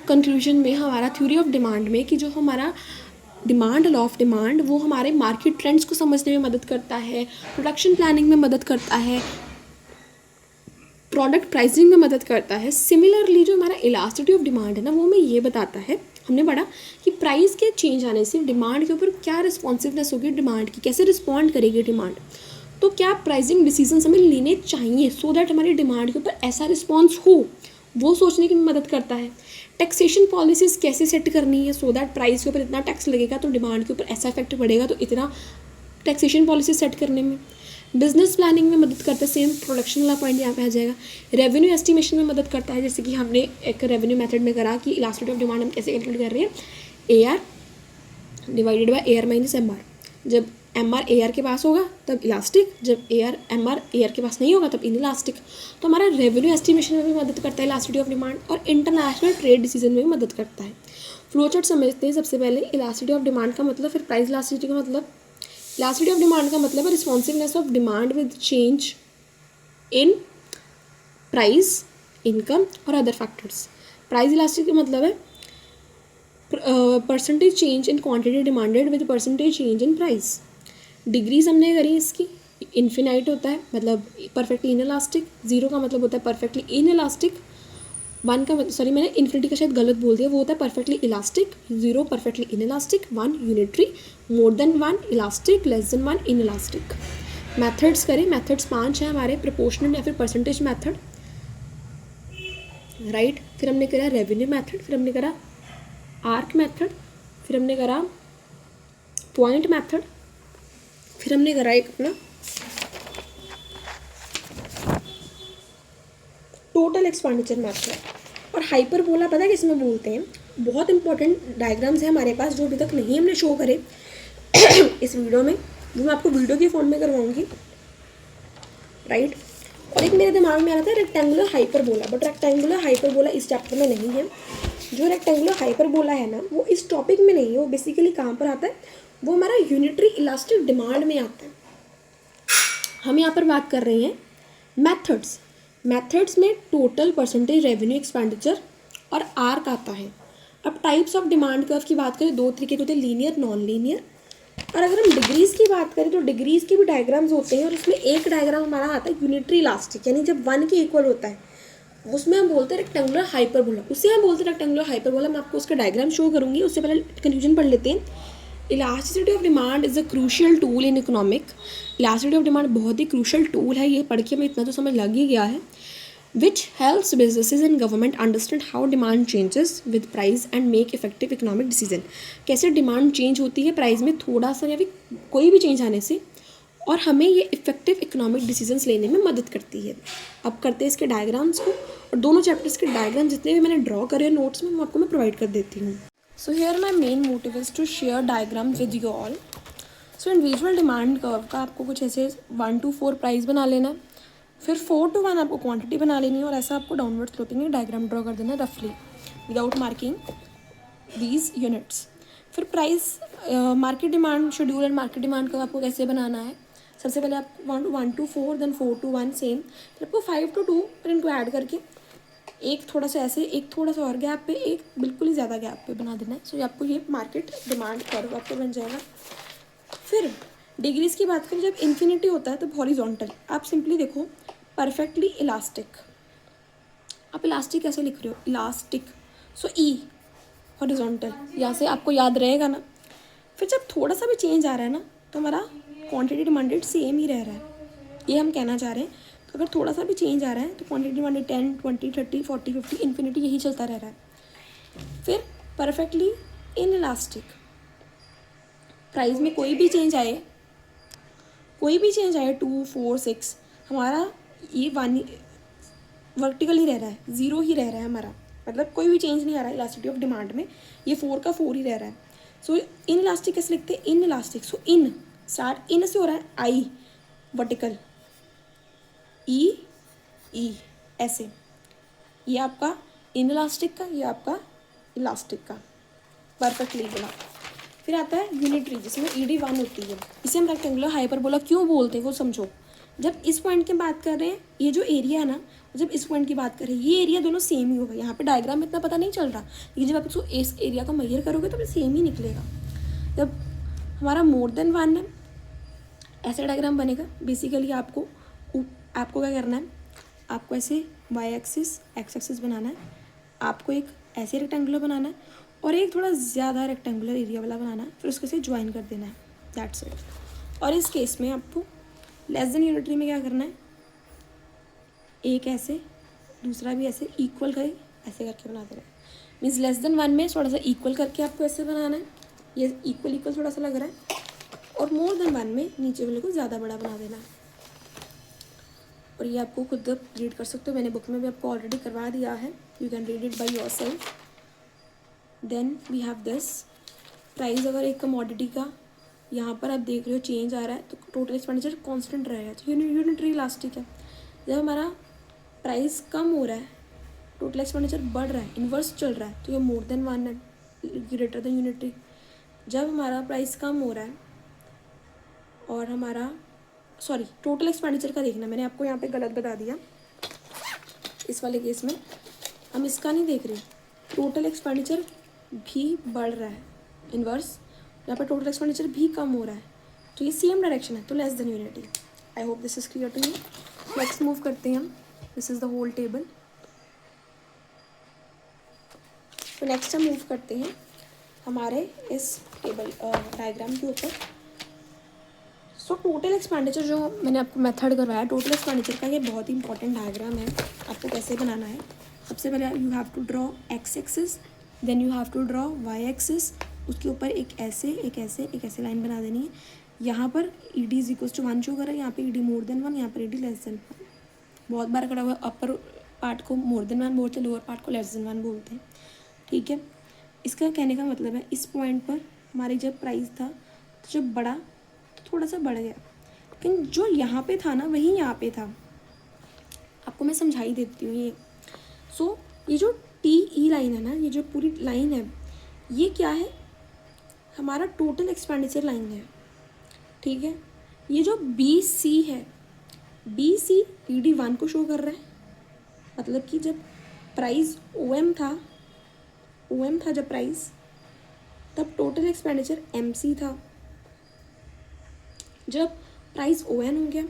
A: कंक्लूजन में हमारा थ्योरी ऑफ डिमांड में कि जो हमारा डिमांड लॉ ऑफ डिमांड वो हमारे मार्केट ट्रेंड्स को समझने में मदद करता है, प्रोडक्शन प्लानिंग में मदद करता है, प्रोडक्ट प्राइसिंग में मदद करता है। सिमिलरली जो हमारा इलास्टिसिटी ऑफ डिमांड है ना वो हमें ये बताता है, हमने पढ़ा कि प्राइस के चेंज आने से डिमांड के ऊपर क्या रिस्पॉन्सिवनेस होगी डिमांड की, कैसे रिस्पॉन्ड करेगी डिमांड, तो क्या प्राइसिंग डिसीजन हमें लेने चाहिए सो दैट हमारी डिमांड के ऊपर ऐसा रिस्पॉन्स हो, वो सोचने की मदद करता है। टैक्सेशन पॉलिसीज़ कैसे सेट करनी है सो दैट प्राइस के ऊपर इतना टैक्स लगेगा तो डिमांड के ऊपर ऐसा इफेक्ट पड़ेगा, तो इतना टैक्सेशन पॉलिसी सेट करने में। बिजनेस प्लानिंग में मदद करता है, सेम प्रोडक्शन वाला पॉइंट यहाँ पे आ जाएगा। रेवेन्यू एस्टिमेशन में मदद करता है, जैसे कि हमने एक रेवेन्यू मेथड में करा कि इलास्टिसिटी ऑफ डिमांड हम कैसे कैलकुलेट कर रहे हैं, AR divided by AR minus MR। जब MR AR के पास होगा तब इलास्टिक, जब MR AR के पास नहीं होगा तब इनइलास्टिक। तो हमारा रेवेन्यू एस्टिमेशन में भी मदद करता है इलास्टिसिटी ऑफ डिमांड, और इंटरनेशनल ट्रेड डिसीजन में भी मदद करता है। फ्लो चार्ट समझते हैं सबसे पहले। इलास्टिसिटी ऑफ डिमांड का मतलब, फिर प्राइस इलास्टिसिटी का मतलब। इलास्टिसिटी ऑफ डिमांड का मतलब है responsiveness of demand with change in price, income और अदर फैक्टर्स। प्राइस इलास्टिसिटी का मतलब है percentage change in quantity demanded with percentage change in price. Degrees हमने करी इसकी, इन्फिनाइट होता है मतलब परफेक्टली इनइलास्टिक, 0 का मतलब होता है परफेक्टली इनइलास्टिक, 1 का मतलब, सॉरी मैंने इन्फिनिटी का शायद गलत बोल दिया, वो होता है perfectly elastic, 0 perfectly inelastic, 1 unitary, मोर than 1 elastic, less than 1 inelastic. Methods करें, मेथड्स 5 हैं हमारे, प्रोपोर्शनल या फिर परसेंटेज मेथड, राइट। फिर हमने करा रेवेन्यू मेथड, फिर हमने करा आर्क मेथड, फिर हमने करा पॉइंट मेथड, फिर हमने करा एक अपना टोटल एक्सपेंडिचर मेथड। और हाइपरबोला पता है किसमें बोलते हैं? बहुत इंपॉर्टेंट डायग्राम्स हैं हमारे पास जो अभी तक नहीं हमने शो करे इस वीडियो में, वो मैं आपको वीडियो के फॉर्म में करवाऊंगी, राइट। और एक मेरे दिमाग में आ रहा था rectangular hyperbola, but rectangular hyperbola इस चैप्टर में नहीं है। जो रेक्टेंगुलर हाइपरबोला है ना, वो इस टॉपिक में नहीं है, वो बेसिकली कहाँ पर आता है, वो हमारा यूनिटरी इलास्टिक डिमांड में आता है। हम यहाँ पर बात कर रहे हैं मेथड्स। मेथड्स में टोटल परसेंटेज रेवेन्यू एक्सपेंडिचर और आर्क आता है। अब टाइप्स ऑफ डिमांड कर्व की बात करें, 2 तरीके के होते हैं, लीनियर, नॉन लीनियर। और अगर हम डिग्रीज की बात करें तो डिग्रीज के भी डायग्राम्स होते हैं, और उसमें एक डायग्राम हमारा आता है यूनिटरी इलास्टिक, यानी जब 1 के इक्वल होता है उसमें हम बोलते हैं रेक्टेंगुलर हाइपरबोला, उसे हम बोलते हैं रेक्टेंगुलर हाइपरबोला। मैं आपको उसका डायग्राम शो करूंगी, उससे पहले कंफ्यूजन पढ़ लेते हैं। Elasticity of demand is a crucial tool in economic. Elasticity of demand बहुत ही क्रूशियल टूल है, ये पढ़ के हमें इतना तो समझ लग ही गया है। which helps businesses and government understand how demand changes with price and make effective economic decision। कैसे डिमांड चेंज होती है प्राइस में थोड़ा सा या फिर कोई भी चेंज आने से, और हमें ये इफेक्टिव इकोनॉमिक डिसीजंस लेने में मदद करती है। अब करते हैं इसके डायग्राम्स को, और दोनों चैप्टर्स के डायग्राम जितने भी मैंने ड्रॉ करे हैं नोट्स में, वो आपको मैं प्रोवाइड कर देती हूँ। So here my main motive is to share diagram with you all. So individual demand curve का आपको कुछ ऐसे 1 to 4 प्राइस बना लेना है, फिर 4 to 1 आपको क्वांटिटी बना लेनी है, और ऐसा आपको डाउनवर्ड स्लोपिंग में डायग्राम ड्रॉ कर देना है रफली विदाउट मार्किंग दीज यूनिट्स। फिर price market demand schedule and market demand का आपको कैसे बनाना है। सबसे पहले आप 1 to 4, देन 4 to 1 सेम, फिर आपको 5 to 2, फिर इनको ऐड करके एक थोड़ा सा ऐसे, एक थोड़ा सा और गैप पे, एक बिल्कुल ही ज़्यादा गैप पे बना देना है। सो आपको ये मार्केट डिमांड कर्व आपको बन जाएगा। फिर डिग्रीज की बात करें, जब इन्फिनिटी होता है तो हॉरिजॉन्टल, आप सिंपली देखो परफेक्टली इलास्टिक। आप इलास्टिक कैसे लिख रहे हो? इलास्टिक, सो ई हॉरिजॉन्टल, यहाँ से आपको याद रहेगा ना। फिर जब थोड़ा सा भी चेंज आ रहा है ना, तो हमारा क्वांटिटी डिमांडेड सेम ही रह रहा है, ये हम कहना चाह रहे हैं। तो अगर थोड़ा सा भी चेंज आ रहा है तो क्वांटिटी डिमांडेड 10, 20, 30, 40, 50 इन्फिनिटी यही चलता रह रहा है। फिर परफेक्टली इन इलास्टिक, प्राइस में कोई भी चेंज आए 2, 4, 6, हमारा ये 1 वर्टिकल ही रह रहा है, 0 ही रह रहा है हमारा, मतलब कोई भी चेंज नहीं आ रहा है इलास्टिसिटी ऑफ डिमांड में, ये 4 का 4 ही रह रहा है। सो इन इलास्टिक कैसे लिखते हैं? In elastic, so in start in से हो रहा है, आई वर्टिकल, ई ऐसे, ये आपका इन इलास्टिक का, ये आपका इलास्टिक का, परफेक्टली बोला। फिर आता है यूनिटरी, जिसमें ED1 होती है, इसे हम रेक्टेंगुलर हाइपरबोला क्यों बोलते हैं वो समझो। जब इस पॉइंट की बात कर रहे हैं, ये जो एरिया है ना, जब इस पॉइंट की बात करें, ये एरिया दोनों सेम ही होगा। यहाँ पे डायग्राम में इतना पता नहीं चल रहा, लेकिन जब आप इसको इस एरिया को मेजर करोगे तो सेम ही निकलेगा। जब हमारा मोर देन 1 है, ऐसा डायग्राम बनेगा। बेसिकली आपको क्या करना है, आपको ऐसे वाई एक्सिस एक्स एक्सिस बनाना है, आपको एक ऐसे रेक्टेंगुलर बनाना है, और एक थोड़ा ज़्यादा रेक्टेंगुलर एरिया वाला बनाना है, फिर उसको से ज्वाइन कर देना है, दैट्स इट। और इस केस में आपको लेस देन यूनिटरी में क्या करना है, एक ऐसे, दूसरा भी ऐसे इक्वल करे, ऐसे करके बना देना है। मीन्स लेस देन 1 में थोड़ा सा इक्वल करके आपको ऐसे बनाना है, ये इक्वल थोड़ा सा लग रहा है, और मोर देन 1 में नीचे वाले को ज़्यादा बड़ा बना देना है। और ये आपको खुद रीड कर सकते हो, मैंने बुक में भी आपको ऑलरेडी करवा दिया है, you can read it by yourself. Then we have this price. अगर एक कमोडिटी का यहाँ पर आप देख रहे हो चेंज आ रहा है, तो टोटल एक्सपेंडिचर कांस्टेंट रहेगा, तो यूनिटरी इलास्टिक है। जब हमारा प्राइस कम हो रहा है, टोटल एक्सपेंडिचर बढ़ रहा है, इन्वर्स चल रहा है, तो ये मोर देन 1 है, ग्रेटर देन यूनिटरी। जब हमारा प्राइस कम हो रहा है और हमारा टोटल एक्सपेंडिचर का देखना, मैंने आपको यहाँ पे गलत बता दिया, इस वाले केस में हम इसका नहीं देख रहे, टोटल एक्सपेंडिचर भी बढ़ रहा है, इन्वर्स, यहाँ पर टोटल एक्सपेंडिचर भी कम हो रहा है, तो ये सेम डायरेक्शन है, तो less than unity. I hope this is clear to you. Next move करते हैं हम, this is the whole table. तो नेक्स्ट हम मूव करते हैं हमारे इस टेबल डायग्राम के ऊपर। सो टोटल एक्सपेंडिचर जो मैंने आपको मेथड करवाया, टोटल एक्सपेंडिचर का ये बहुत ही इंपॉर्टेंट डायग्राम है। आपको कैसे बनाना है, सबसे पहले you have to draw X axis, then you have to draw Y axis, उसके ऊपर एक ऐसे लाइन बना देनी है। यहाँ पर E D is equals to 1 show कर रहा है, यहाँ पे ई डी मोर देन 1, यहाँ पर ई डी लेस देन 1। बहुत बार खड़ा हुआ अपर पार्ट को मोर देन 1 बोलते हैं, लोअर पार्ट को लेस देन 1 बोलते हैं, ठीक है। इसका कहने का मतलब है इस पॉइंट पर हमारी जब प्राइस था तो जब बढ़ा तो थोड़ा सा बढ़ गया, लेकिन जो यहाँ पे था ना वही यहाँ पे था। आपको मैं समझाई देती हूँ ये। सो ये जो टी ई लाइन है ना, ये जो पूरी लाइन है, ये क्या है, हमारा टोटल एक्सपेंडिचर लाइन है, ठीक है। ये जो बी सी है, बी सी ई डी 1 को शो कर रहा है, मतलब कि जब प्राइस ओ एम था जब प्राइस, तब टोटल एक्सपेंडिचर एम सी था। जब प्राइस ओ एन हो गया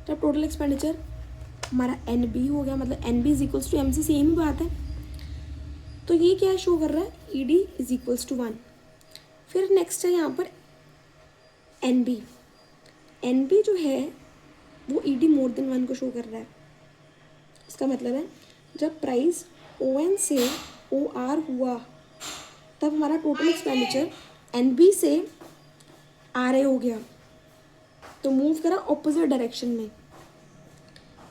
A: तब टोटल एक्सपेंडिचर हमारा एन बी हो गया, मतलब N B is equals to M C, same ही बात है। तो ये क्या शो कर रहा है, E D is equals to 1। फिर नेक्स्ट है यहाँ पर एन बी। एन बी जो है वो ई डी मोर देन 1 को शो कर रहा है। इसका मतलब है जब प्राइस ओ एन से ओ आर हुआ तब हमारा टोटल एक्सपेंडिचर एन बी से आर ए हो गया, तो मूव करा ऑपोजिट डायरेक्शन में,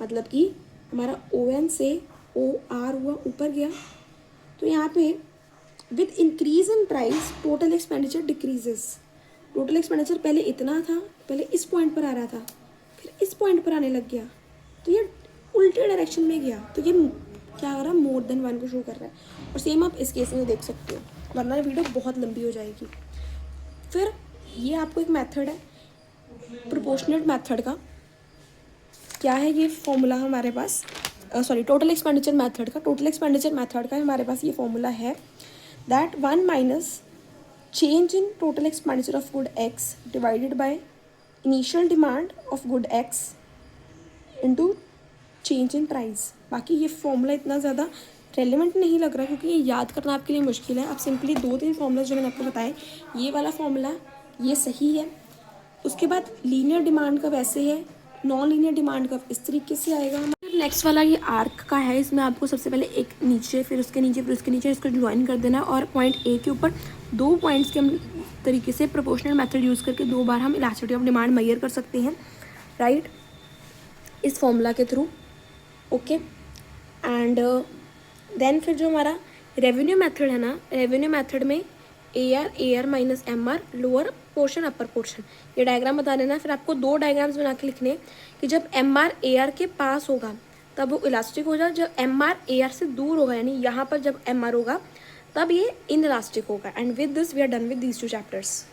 A: मतलब कि हमारा ओ एन से ओ आर हुआ, ऊपर गया। तो यहाँ पे with increase in price total expenditure decreases. Total expenditure पहले इतना था, पहले इस पॉइंट पर आ रहा था, फिर इस पॉइंट पर आने लग गया, तो ये उल्टे डायरेक्शन में गया, तो ये क्या कर रहा है, मोर देन 1 को शो कर रहा है। और सेम आप इस केस में देख सकते हो, वरना वीडियो बहुत लंबी हो जाएगी। फिर ये आपको एक मेथड है प्रोपोर्शनेट मेथड का, क्या है ये फॉर्मूला हमारे पास, टोटल एक्सपेंडिचर मेथड का। टोटल एक्सपेंडिचर मेथड का हमारे पास ये फॉर्मूला है that 1 minus change in total expenditure of good x divided by initial demand of good x into change in price. बाकी ये फॉर्मूला इतना ज़्यादा रेलिवेंट नहीं लग रहा क्योंकि ये याद करना आपके लिए मुश्किल है। आप सिंपली 2-3 फॉर्मूला जो मैंने आपको बताए, ये वाला फॉर्मूला ये सही है। उसके बाद लीनियर डिमांड कर्व ऐसे है, नॉन लीनियर डिमांड कर्व इस तरीके से आएगा। नेक्स्ट वाला ये आर्क का है, इसमें आपको सबसे पहले एक नीचे, फिर उसके नीचे, फिर उसके नीचे इसको ज्वाइन कर देना है, और पॉइंट ए के ऊपर 2 पॉइंट्स के हम तरीके से प्रोपोर्शनल मेथड यूज़ करके 2 बार हम इलास्टिसिटी ऑफ डिमांड मेजर कर सकते हैं, राइट, इस फॉर्मूला के थ्रू। ओके, एंड देन फिर जो हमारा रेवेन्यू मेथड है ना, रेवेन्यू मेथड में A R minus M R, lower portion upper portion, ये डायग्राम बता देना। फिर आपको 2 डायग्राम्स बना के लिखने कि जब एम आर ए आर के पास होगा तब वो इलास्टिक हो जाए, जब एम आर ए आर से दूर होगा, यानी यहाँ पर जब एम आर होगा तब ये इन इलास्टिक होगा। And with this we are done with these 2 chapters.